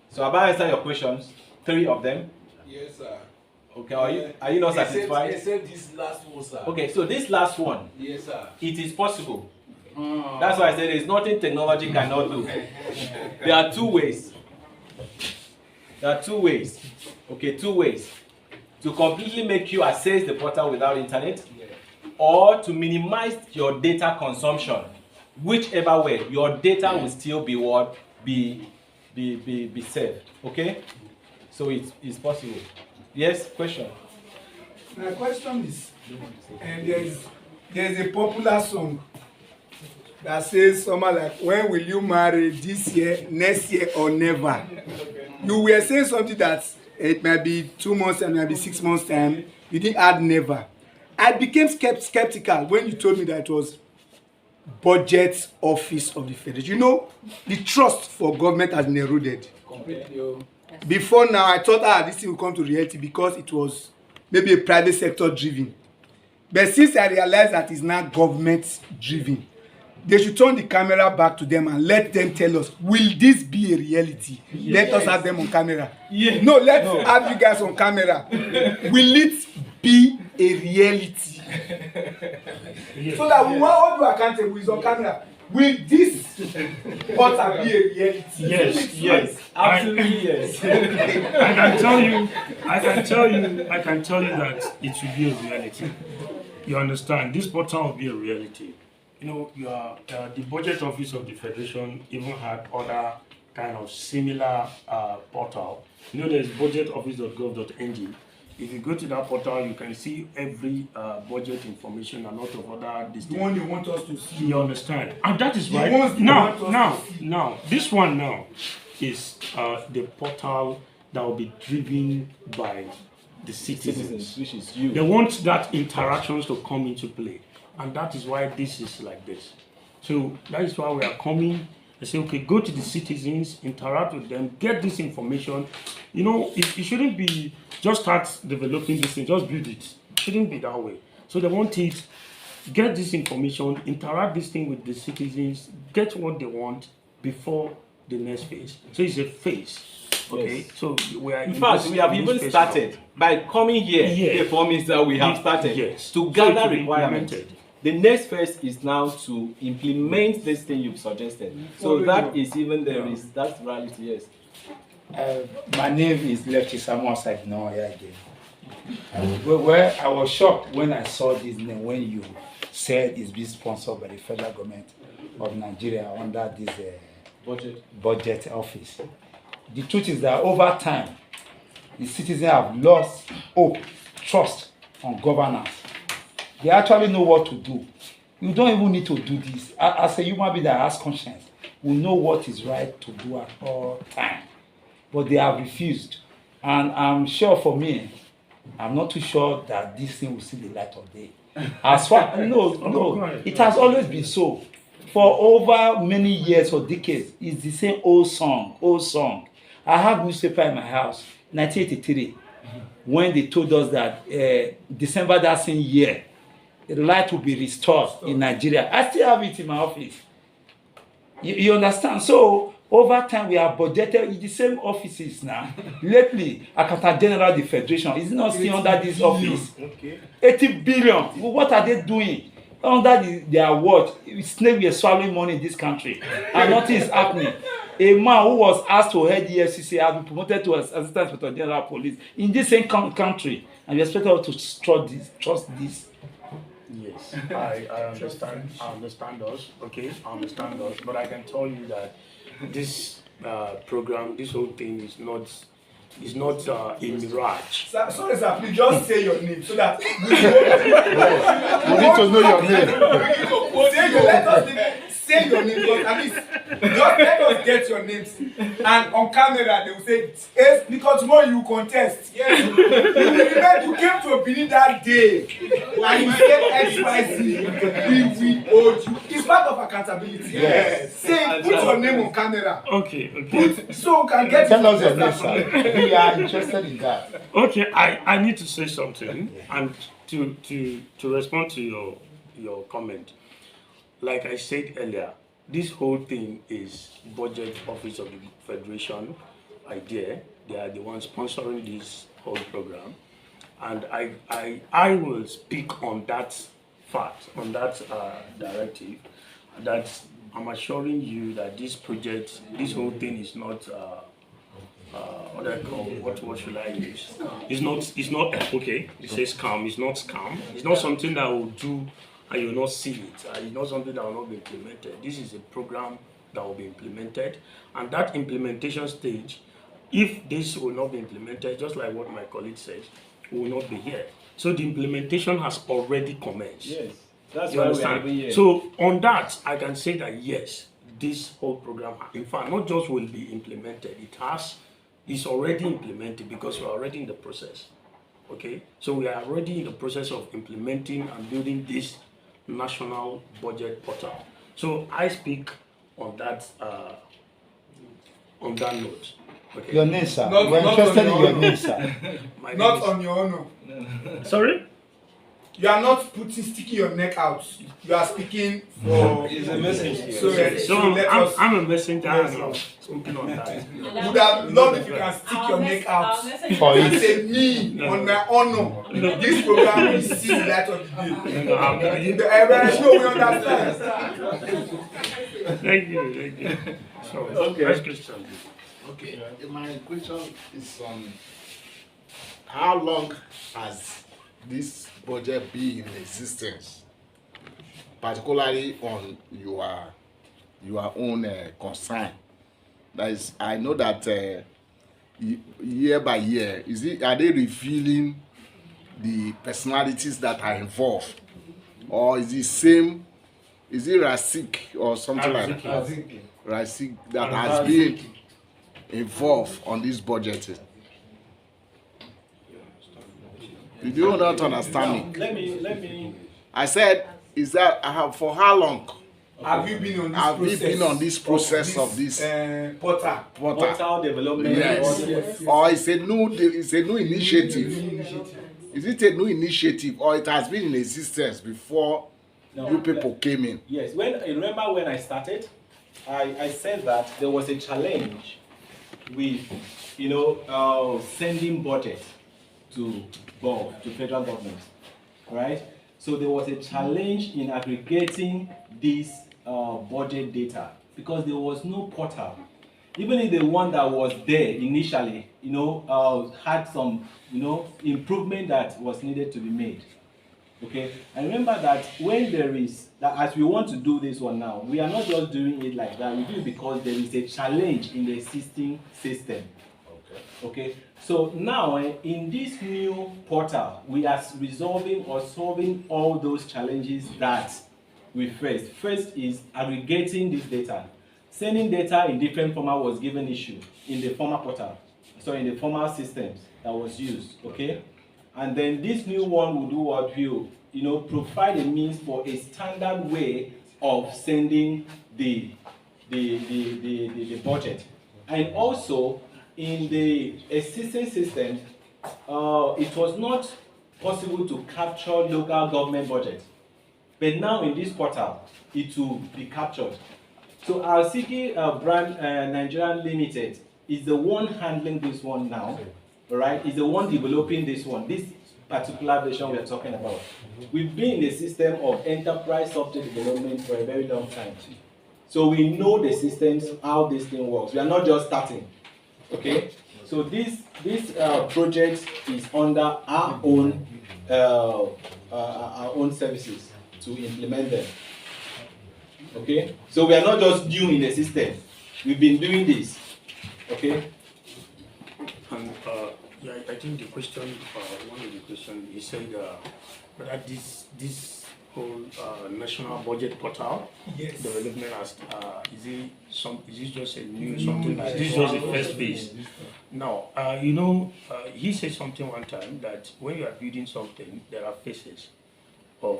So have I answered your questions? 3 of them?
Yes, sir.
Okay, are you not satisfied?
Except this last one, sir.
Okay, so this last one,
yes, sir.
It is possible. That's why I said there's nothing technology cannot do. There are 2 ways. There are 2 ways. Okay, 2 ways. To completely make you access the portal without internet, or to minimize your data consumption. Whichever way, your data will still be what? Be saved. Okay? So it's possible. Yes, question?
My question is, and there's a popular song that says something like, when will you marry, this year, next year, or never? You were saying something that it might be 2 months and maybe 6 months time. You didn't add never. I became skeptical when you told me that it was budget office of the federation. The trust for government has been eroded. Before now, I thought this thing will come to reality because it was maybe a private sector driven. But since I realized that it's now government driven, they should turn the camera back to them and let them tell us, will this be a reality? Yes. Let us have them on camera. Yes. No, let's have you guys on camera. Will it be a reality? Yes. So that we want all you accountable is on camera. Will this portal be a reality?
Yes.
Absolutely yes.
I can tell you that it will be a reality. You understand? This portal will be a reality. The budget office of the federation even had other kind of similar portal. There's budgetoffice.gov.ng. If you go to that portal, you can see every budget information and a lot of other districts.
The one you want us to see.
You understand? And that is right. Now, this one now is the portal that will be driven by the citizens,
which is you.
They want that interactions to come into play. And that is why this is like this. So that is why we are coming and say, okay, go to the citizens, interact with them, get this information. It shouldn't be just start developing this thing, just build it. It shouldn't be that way. So they want it, get this information, interact this thing with the citizens, get what they want before the next phase. So it's a phase. Okay, yes. So we are.
In fact, we have even started by coming here. The form is that we have started to gather requirements. The next phase is now to implement this thing you've suggested. So that is even that's reality. Yes.
My name is Lefty Samuel Saidnoya again. Well, I was shocked when I saw this name when you said it's being sponsored by the federal government of Nigeria under this budget office. The truth is that over time, the citizens have lost hope, trust on governance. They actually know what to do. You don't even need to do this. As a human being that has conscience, we know what is right to do at all times. But they have refused. And I'm sure for me, I'm not too sure that this thing will see the light of day. No, it has always been so. For over many years or decades, it's the same old song. I have newspaper in my house.
1983, when they told us that December that same year, the light will be restored in Nigeria. I still have it in my office. You understand? So over time we have budgeted in the same offices now. Lately, Accountant General of the Federation is not still under this office. Okay. 80 billion. What are they doing? Under their watch, snake were swallowing money in this country, and nothing is happening. A man who was asked to head the FCC has been promoted to Assistant Inspector General of Police in this same country, and we expect us to trust this.
Yes, I understand. I understand us. Okay, I understand us. But I can tell you that this program, this whole thing is not a mirage.
Sorry, sir. Please just say your name so that
We need to know your name.
Let us say your name, but at least just let us get your names. And on camera, they will say, yes, because tomorrow you contest. Yes. You came to Benin that day and you said XYZ. We owed you. It's part of accountability.
Yes.
Say, put your name on camera.
Okay.
So can get
Tell us your name, sir. We are interested in that.
Okay, I need to say something and to respond to your comment. Like I said earlier, this whole thing is budget office of the Federation idea. They are the ones sponsoring this whole program, and I will speak on that fact, on that directive. That I'm assuring you that this project, this whole thing is not. What I call, what should I use? It's not okay. It says scam. It's not scam. It's not something that will do and you will not see it. It's not something that will not be implemented. This is a program that will be implemented, and that implementation stage, if this will not be implemented, just like what my colleague says, we will not be here. So the implementation has already commenced.
Yes, that's
you
why
understand?
we are here.
So on that, I can say that yes, this whole program, in fact, not just will be implemented, it's already implemented because we're already in the process. Okay, so we are already in the process of implementing and building this national budget portal. So I speak on that note. Okay.
Your name, sir. We're interested in your name, sir.
Not on your honor.
Sorry?
You are not sticking your neck out. You are speaking for.
It's a message.
So
I'm a messenger. I'm speaking on that.
Would have loved if you can stick your neck out and say, me, on my honor, this program will see the light of the day. Everybody show we understand.
Thank you. So,
Okay.
first question.
Okay, my question is on how long has this budget been in existence, particularly on your own concern? That is, I know that year by year, are they revealing the personalities that are involved, or is it same? Is it Rasik or something like that? Rasik that has been involved on this budget. You do not understand me.
Let me.
I said, for how long
have you been on this process
of this
portal
development?
Yes. Or it's a new initiative. Is it a new initiative, or it has been in existence before you people came in?
Yes. Remember when I started, I said that there was a challenge with sending budget to federal government, right? So there was a challenge in aggregating this budget data because there was no portal. Even if the one that was there initially, had some, improvement that was needed to be made. Okay, and remember that when there is, that as we want to do this one now, we are not just doing it like that, we do it because there is a challenge in the existing system. Okay, so now in this new portal, we are resolving or solving all those challenges that we faced. First is aggregating this data. Sending data in different format was given issue in the former portal, so in the former systems that was used, okay? And then this new one will do what will, provide a means for a standard way of sending the budget. And also, in the existing system, it was not possible to capture local government budget. But now in this portal, it will be captured. So our Siki brand Nigerian Limited is the one handling this one now, right? Is the one developing this one, this particular version we are talking about. We've been in the system of enterprise software development for a very long time. So we know the systems, how this thing works. We are not just starting, okay? So this project is under our own services to implement them. Okay, so we are not just new in the system. We've been doing this. Okay.
And yeah, I think the question, one of the questions, you said whether this whole national budget portal development has is it just a new something like this? Is just the first phase. Now, you know, he said something one time that when you are building something, there are phases of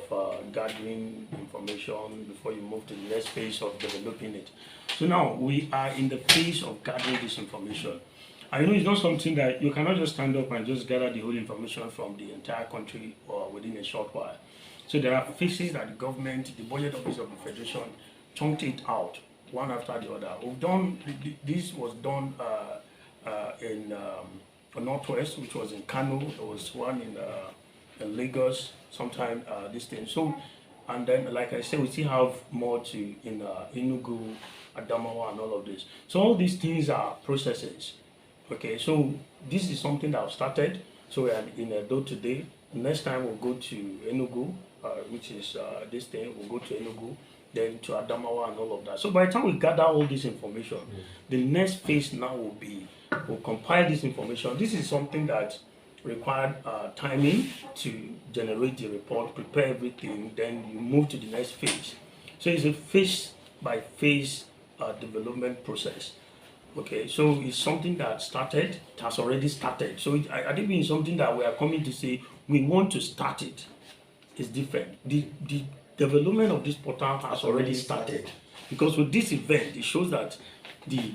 gathering information before you move to the next phase of developing it. So now we are in the phase of gathering this information. I know it's not something that you cannot just stand up and just gather the whole information from the entire country or within a short while. So there are phases that the government, the budget office of the federation, chunked it out one after the other. We've done, this was done in Northwest, which was in Kano. There was one in Lagos, sometime this thing. So, and then, like I said, we still have more to in Enugu, Adamawa, and all of this. So all these things are processes. Okay, so this is something that I've started. So we are in Edo today. Next time we'll go to Enugu, which is this thing. We'll go to Enugu, then to Adamawa and all of that. So by the time we gather all this information, the next phase now will be, we'll compile this information. This is something that required timing to generate the report, prepare everything, then you move to the next phase. So it's a phase by phase development process. Okay, so it's something that started, it has already started. So I think it's something that we are coming to say we want to start it. It's different. The development of this portal has already started. Because with this event, it shows that the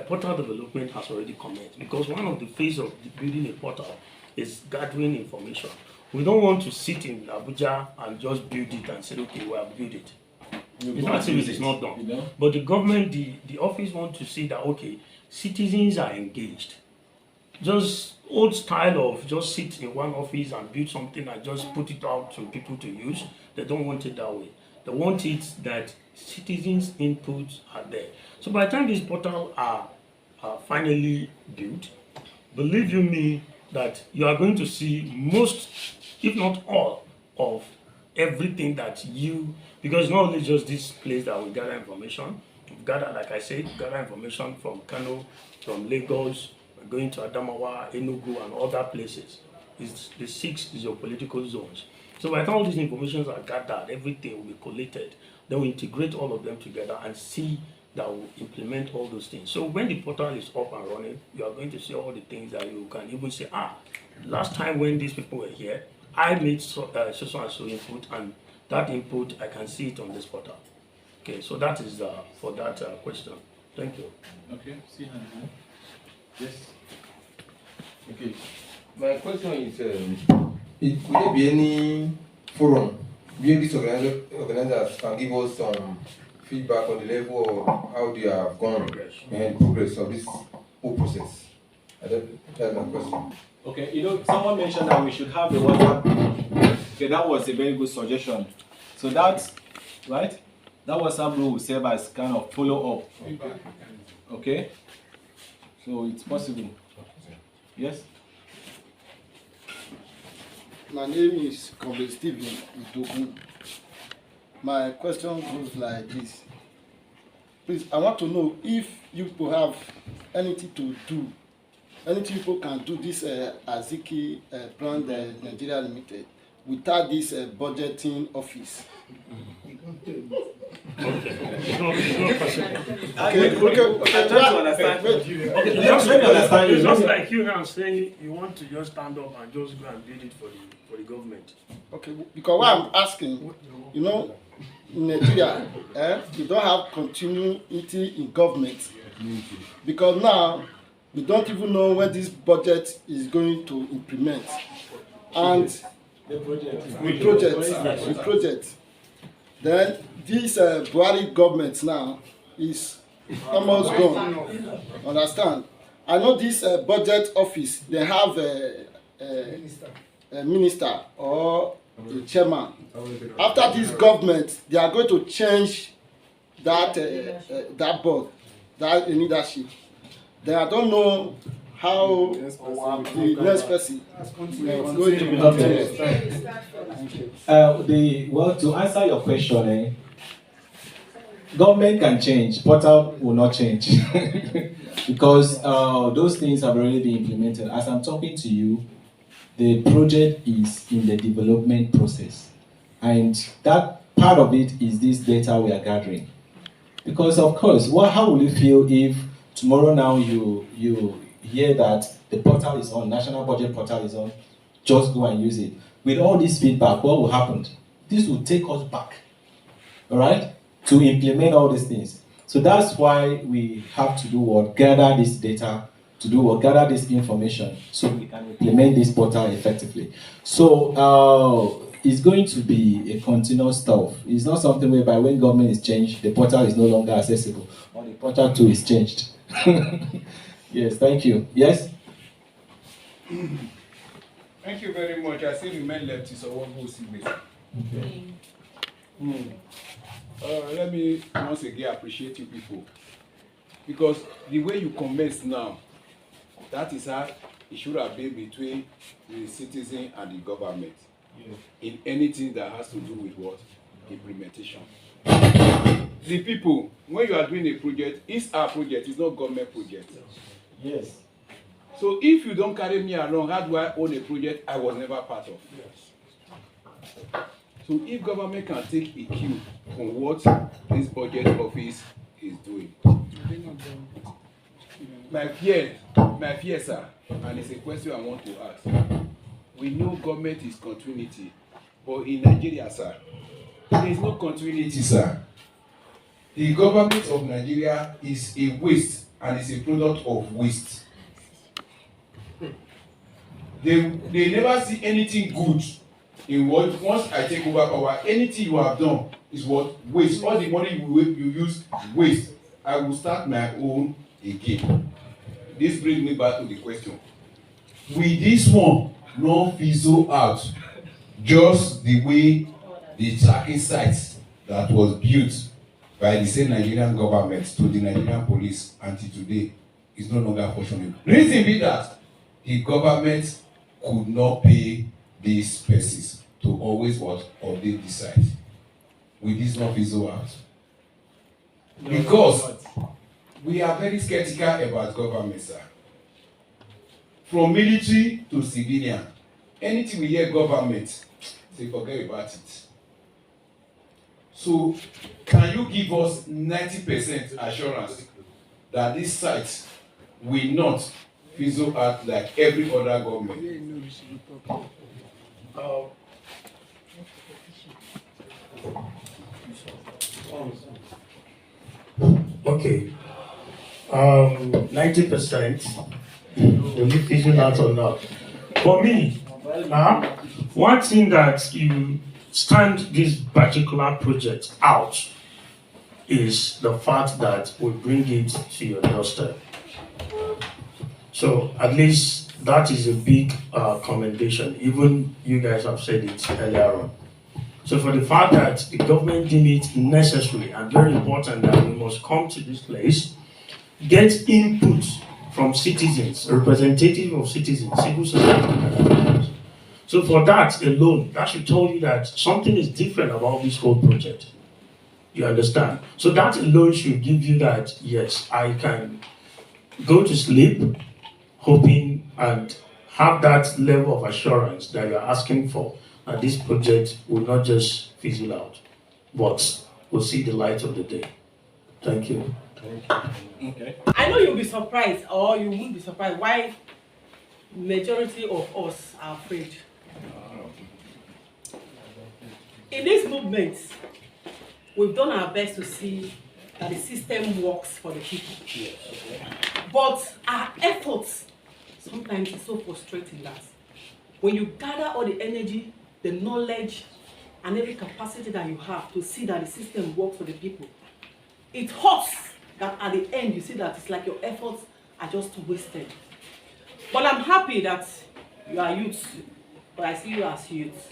portal development has already commenced. Because one of the phases of building a portal is gathering information. We don't want to sit in Abuja and just build it and say, okay, we have built it. It's not serious, it's not done. You know? But the government, the office wants to see that, okay, citizens are engaged. Just old style of just sit in one office and build something and just put it out to people to use. They don't want it that way. They want it that citizens' inputs are there. So by the time these portals are finally built, believe you me that you are going to see most, if not all, of everything that you, because it's not only just this place that we gather information. We gather, like I said, gather information from Kano, from Lagos, we're going to Adamawa, Enugu, and other places. It's the 6 geopolitical zones. So by the time all these informations are gathered, everything will be collated. Then we integrate all of them together and see that will implement all those things. So when the portal is up and running, you are going to see all the things that you can even say, last time when these people were here, I made so and so input, and that input, I can see it on this portal. Okay, so that is for that question. Thank you.
Okay, see you. Yes.
Okay. My question is, will there be any forum where these organizers can give us some feedback on the level of how they have gone and progress of this whole process? That's my question.
Okay, you know, someone mentioned that we should have a WhatsApp group. Okay, that was a very good suggestion. So that's right. That WhatsApp group will serve as kind of follow up. Okay, so it's possible. Yes.
My name is Comrade Stephen Idoku. My question goes like this. Please, I want to know if you people have anything to do, anything people can do this Aziki brand Nigeria Limited without this budgeting office.
It's just like you now saying you want to just stand up and just go and build it for the government.
Okay, because what I'm asking, you know, in Nigeria, you don't have continuity in government. Because now, We don't even know when this budget is going to implement. And the project. Then this Buhari government now is almost gone. Understand? I know this budget office, they have a minister or a chairman. After this government, they are going to change that that board, that leadership. Then I don't know how the next person is going to be.
Well, to answer your question, government can change, portal will not change. Because those things have already been implemented. As I'm talking to you, the project is in the development process. And that part of it is this data we are gathering. Because of course, how will you feel if tomorrow now you hear that the portal is on, national budget portal is on, just go and use it. With all this feedback, what will happen? This will take us back, all right, to implement all these things. So that's why we have to do what? Gather this data, to do what? Gather this information so we can implement this portal effectively. So it's going to be a continuous stuff. It's not something whereby when government is changed, the portal is no longer accessible, or the portal too is changed. Yes, thank you. Yes?
Thank you very much. I see remain left is a one who see me. Let me once again appreciate you people, because the way you commence now, that is how it should have been between the citizen and the government. In anything that has to do with what? Implementation. The people, when you are doing a project, it's our project, it's not government project.
Yes.
So if you don't carry me along, how do I own a project I was never part of? Yes. So if government can take a cue on what this budget office is doing. My fear, sir, and it's a question I want to ask. We know government is continuity, but in Nigeria, sir, there is no continuity, sir. The government of Nigeria is a waste and is a product of waste. They never see anything good in what, once I take over power, anything you have done is what? Waste. All the money you use, waste. I will start my own again. This brings me back to the question. Will this one not fizzle out just the way the tracking sites that was built by the same Nigerian government to the Nigerian police until today is no longer functioning? Reason be that the government could not pay these persons to always what? Update the site. Will this not fizzle out? Because we are very skeptical about government, sir. From military to civilian, anything we hear government, they forget about it. So, can you give us 90% assurance that this site will not fizzle out like every other government?
Okay. 90%. Will you fizzle out or not? For me, one thing that you stand this particular project out is the fact that we bring it to your doorstep. So at least that is a big commendation. Even you guys have said it earlier on. So for the fact that the government deemed it necessary and very important that we must come to this place, get input from citizens, representative of citizens, civil society. So for that alone, that should tell you that something is different about this whole project. You understand? So that alone should give you that, yes, I can go to sleep hoping and have that level of assurance that you're asking for, that this project will not just fizzle out, but will see the light of the day. Thank you.
Okay. I know you'll be surprised, or you won't be surprised why majority of us are afraid. In this movement, we've done our best to see that the system works for the people. Yes. But our efforts sometimes is so frustrating that when you gather all the energy, the knowledge, and every capacity that you have to see that the system works for the people, it hurts that at the end you see that it's like your efforts are just wasted. But I'm happy that you are youth, but I see you as youth.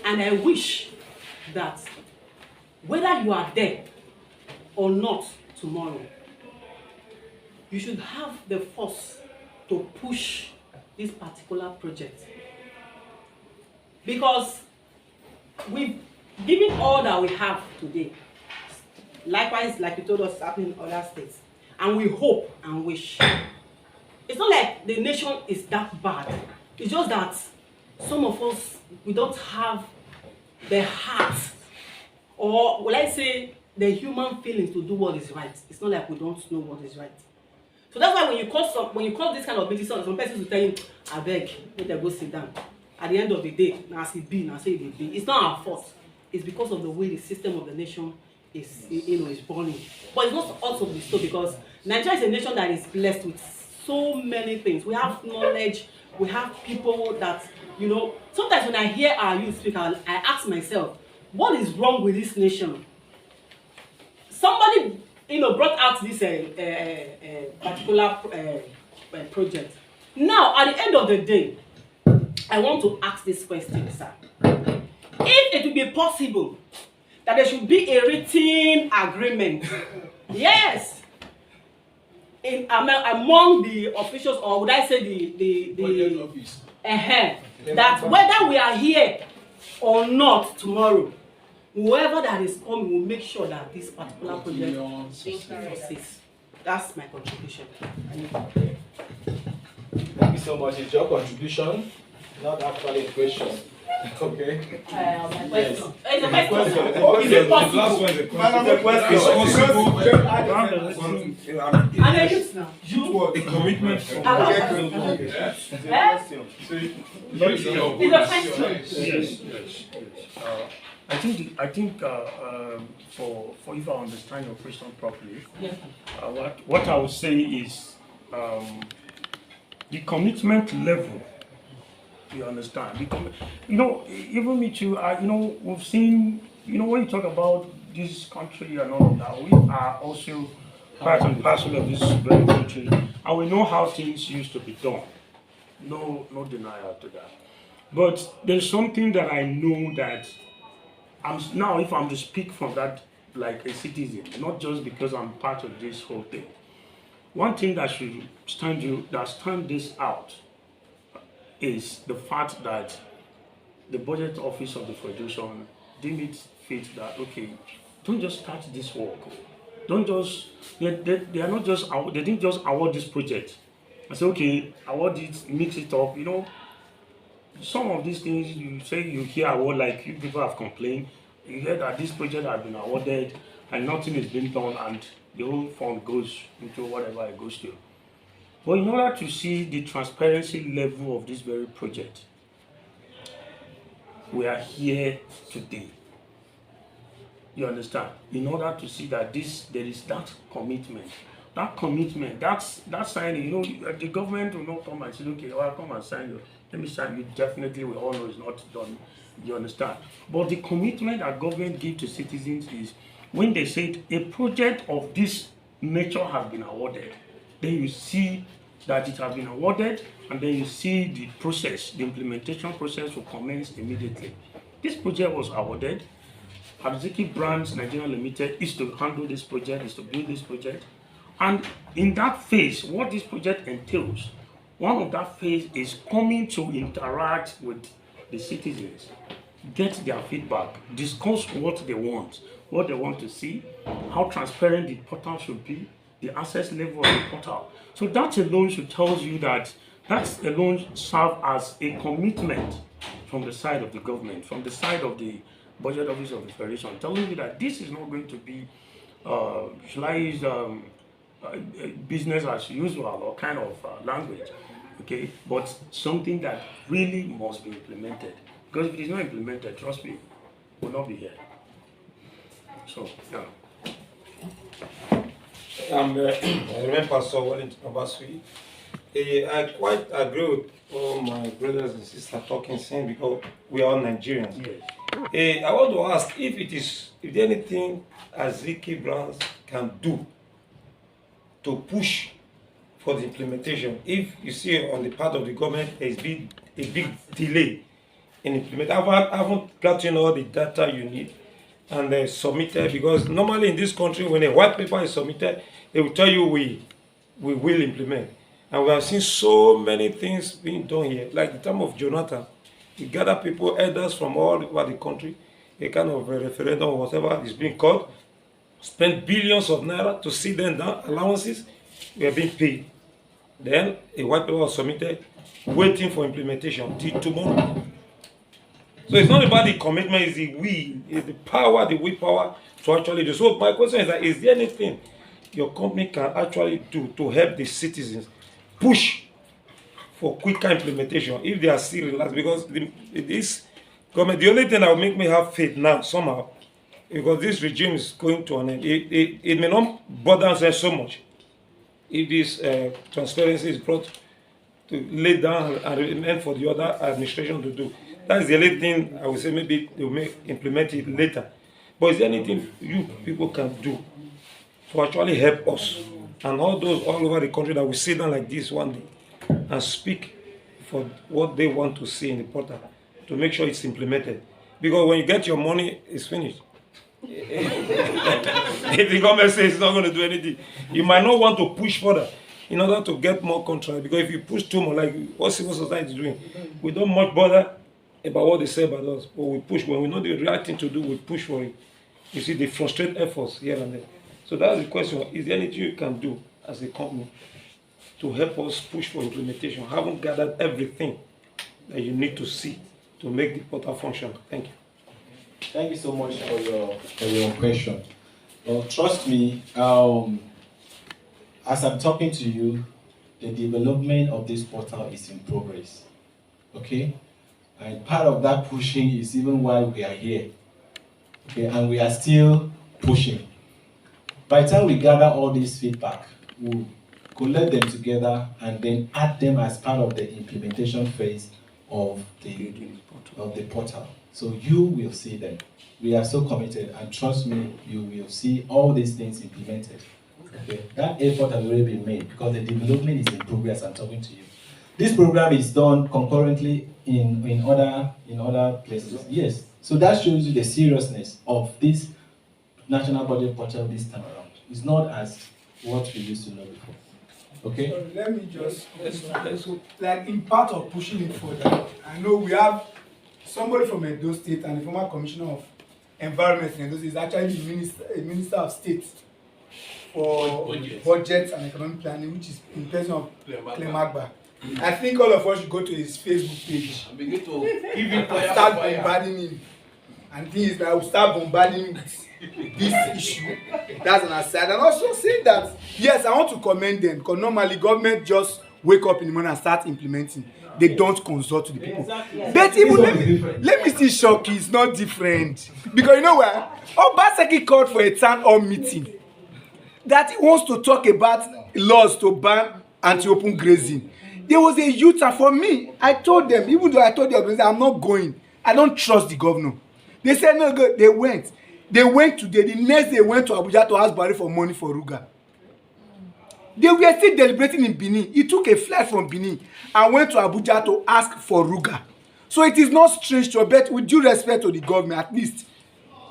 And I wish that whether you are there or not tomorrow, you should have the force to push this particular project. Because we've given all that we have today. Likewise, like you told us, happening in other states. And we hope and wish. It's not like the nation is that bad. It's just that some of us, we don't have the heart, or will I say, the human feelings to do what is right. It's not like we don't know what is right. So that's why when you call this kind of meeting, some persons will tell you, I beg, let them go sit down. At the end of the day, now say it be, now say it be. It's not our fault. It's because of the way the system of the nation is, is burning. But it's not also so, because Nigeria is a nation that is blessed with so many things. We have knowledge. We have people that, sometimes when I hear our youth speak, I ask myself, what is wrong with this nation? Somebody, brought out this particular project. Now, at the end of the day, I want to ask this question, sir. If it would be possible that there should be a written agreement, yes, among the officials, or would I say the office, that whether we are here or not tomorrow, whoever that is coming will make sure that this particular project succeeds. That's my contribution.
Thank you so much. It's your contribution, not actually a question. Okay.
My question. It's a
question.
question. Is it possible?
The last one is a question.
And I use now.
The commitment.
It's a question.
Yes. I think for if I understand your question properly, what I would say is the commitment level. You understand? Even me too. We've seen. When you talk about this country and all of that, we are also part and parcel of this very country, and we know how things used to be done. No denial to that. But there's something that I know that now, if I'm to speak from that like a citizen, not just because I'm part of this whole thing. One thing that should stand this out is the fact that the budget office of the Federation deemed it fit that, okay, don't just start this work. Don't just, they didn't just award this project. I say, okay, award it, mix it up, some of these things you say you hear award, like you people have complained, you hear that this project has been awarded and nothing is being done and the whole fund goes into whatever it goes to. But in order to see the transparency level of this very project, we are here today. You understand? In order to see that there is that commitment. That commitment, that signing, the government will not come and say, okay, I'll come and sign you. Let me sign you. Definitely, we all know it's not done. You understand? But the commitment that government gives to citizens is when they say a project of this nature has been awarded, then you see that it has been awarded, and then you see the process, the implementation process will commence immediately. This project was awarded. Arziki Brands Nigeria Limited is to handle this project, is to build this project. And in that phase, what this project entails, one of that phase is coming to interact with the citizens, get their feedback, discuss what they want to see, how transparent the portal should be, the access level of the portal. So that alone should tell you that alone serves as a commitment from the side of the government, from the side of the budget office of the Federation, telling you that this is not going to be, shall I use business as usual or kind of language, okay? But something that really must be implemented. Because if it is not implemented, trust me, we'll not be here. So, yeah.
I remember Pastor Wellington Obasui. I quite agree with all my brothers and sisters talking, saying because we are all Nigerians. Yes. I want to ask if there anything Aziki Brands can do to push for the implementation. If you see on the part of the government, there's been a big delay in implementing. I haven't gotten all the data you need and submitted, because normally in this country, when a white paper is submitted, they will tell you we will implement. And we have seen so many things being done here. Like the time of Jonathan, he gathered people, elders from all over the country, a kind of a referendum or whatever is being called, spent billions of naira to sit them down, allowances were being paid. Then a white paper was submitted, waiting for implementation till tomorrow. So it's not about the commitment, it's the will, it's the power, the willpower to actually do. So my question is that, is there anything your company can actually do to help the citizens push for quicker implementation if they are still relaxed? Because this government, the only thing that will make me have faith now somehow, because this regime is going to an end, it may not bother us so much if this transparency is brought to lay down and remain for the other administration to do. That's the only thing I would say. Maybe they will implement it later. But is there anything you people can do to actually help us and all those all over the country that will sit down like this one day and speak for what they want to see in the portal to make sure it's implemented? Because when you get your money, it's finished. If the government says it's not going to do anything, you might not want to push further in order to get more contract. Because if you push too much, like what civil society is doing, we don't much bother about what they say about us, but we push. When we know the right thing to do, we push for it. You see, they frustrate efforts here and there. So that's the question. Is there anything you can do as a company to help us push for implementation? Haven't gathered everything that you need to see to make the portal function. Thank you.
Thank you so much for your question. Well, trust me, as I'm talking to you, the development of this portal is in progress. Okay? And part of that pushing is even why we are here. Okay, and we are still pushing. By the time we gather all this feedback, we'll collect them together and then add them as part of the implementation phase of the portal. So you will see them. We are so committed, and trust me, you will see all these things implemented. Okay, that effort has already been made because the development is in progress. I'm talking to you. This program is done concurrently in other places. Yes. So that shows you the seriousness of this national budget portal this time around. It's not as what we used to know before. Okay?
So let me just, like in part of pushing it further, I know we have somebody from Edo State and the former Commissioner of Environment in Edo State is actually a Minister of State for Budget and Economic Planning, which is in person of Clemagba. I think all of us should go to his Facebook page and begin to give him start bombarding him. And things that will start bombarding with this issue. That's an aside. And also saying that, yes, I want to commend them because normally government just wake up in the morning and start implementing. They don't consult to the people. Exactly. But even let me see shock, it's not different. Because you know what? Obaseki called for a town hall meeting that he wants to talk about laws to ban anti-open grazing. There was a youth, and for me, I told them, even though I told the organization, I'm not going. I don't trust the governor. They said, no, go. They went. They went today. The next day, they went to Abuja to ask Buhari for money for Ruga. They were still deliberating in Benin. He took a flight from Benin and went to Abuja to ask for Ruga. So it is not strange to, but with due respect to the government, at least,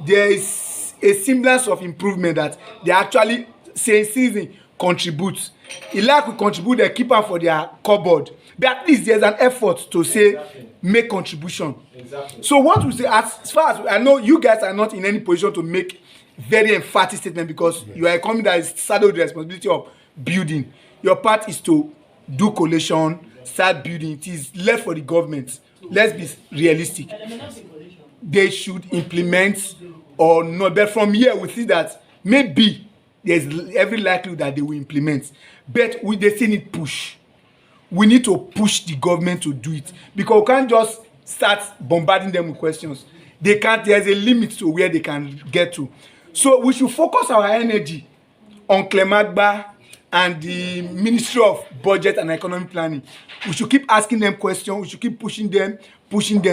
there is a semblance of improvement that they actually say citizen contributes. Like we contribute, they keep am for their cupboard. But at least there's an effort to say, make contribution. Exactly. So what we say, as far as I know, you guys are not in any position to make very emphatic statement because you are a company that is saddled with the responsibility of building. Your part is to do collation, start building. It is left for the government. Let's be realistic. They should implement or not. But from here, we see that maybe there's every likelihood that they will implement. But they still need push. We need to push the government to do it because we can't just start bombarding them with questions. They can't. There's a limit to where they can get to. So we should focus our energy Uncle Magba and the Ministry of Budget and Economic Planning. We should keep asking them questions. We should keep pushing them.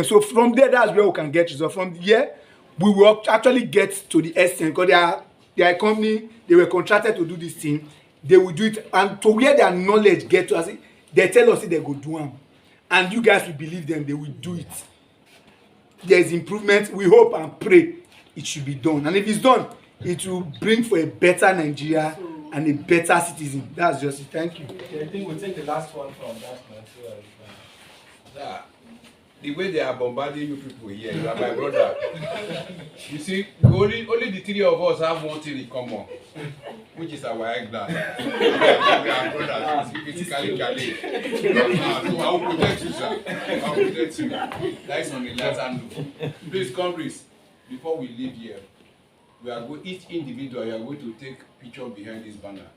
So from there, that's where we can get results. From here, we will actually get to the essence because they are a company. They were contracted to do this thing. They will do it, and to where their knowledge get to us, they tell us they go do them, and you guys will believe them. They will do it. There is improvement. We hope and pray it should be done, and if it's done, it will bring for a better Nigeria and a better citizen. That's just it. Thank you.
Okay, I think we'll take the last one from that man.
The way they are bombarding you people here, you are my brother. You see, only the three of us have one thing in common, which is our egg dad. We are brothers, physically challenged. So I will protect you, sir. I will protect you. That's on the left hand. Please, comrades, before we leave here, we are going, each individual, you are going to take picture behind this banner,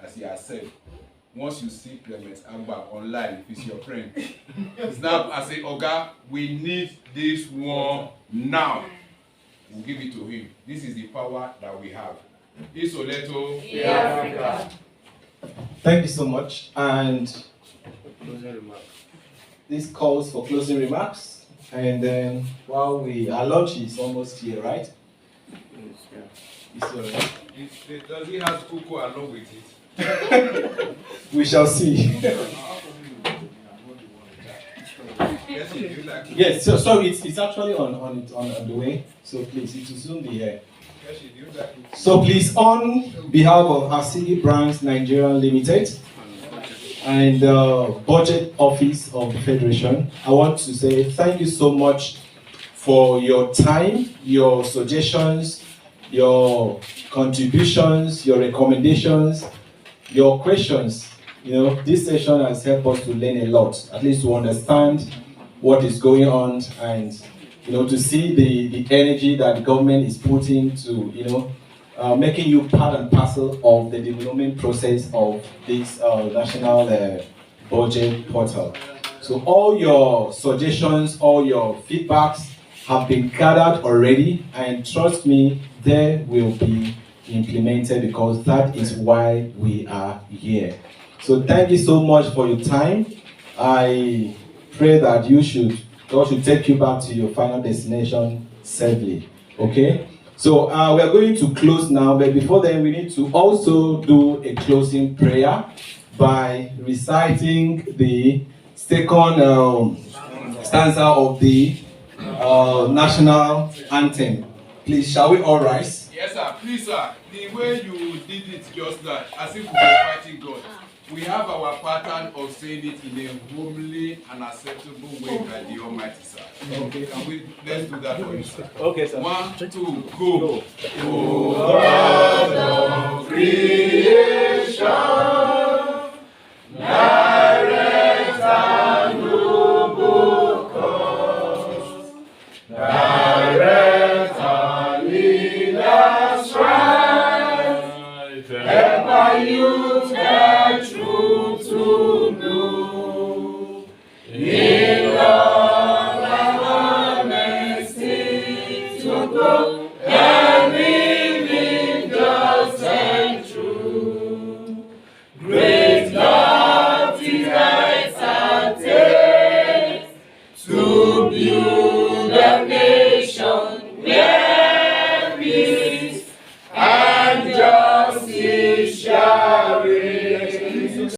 as he has said. Once you see Clement Agba online, if it's your friend, snap and say, Oga, we need this one now. We'll give it to him. This is the power that we have. Isoleto.
Yeah. Thank you so much. And
Closing remarks.
this calls for closing remarks. And then while our lunch is almost here, right?
Does he have cocoa along with it?
We shall see. Yes, so sorry, it's actually on the way. So please, it will soon be here. So please, on behalf of Asigi Brands Nigeria Limited and the Budget Office of the Federation, I want to say thank you so much for your time, your suggestions, your contributions, your recommendations, your questions. You know, this session has helped us to learn a lot, at least to understand what is going on and, you know, to see the energy that the government is putting to, you know, making you part and parcel of the development process of this national budget portal. So all your suggestions, all your feedbacks have been gathered already, and trust me, they will be implemented because that is why we are here. So thank you so much for your time. I pray that God should take you back to your final destination safely. Okay? So we are going to close now, but before then we need to also do a closing prayer by reciting the second stanza of the national anthem. Please, shall we all rise?
Yes, sir. Please, sir. The way you did it just now, as if we were fighting God. We have our pattern of saying it in a homely and acceptable way by the Almighty, sir. Okay. Let's do that for you, sir.
Okay, sir.
1, 2, go.
Oh,
God of creation, direct and noble cause, direct and lead us right, help our youth get true to know, in love and honesty to go.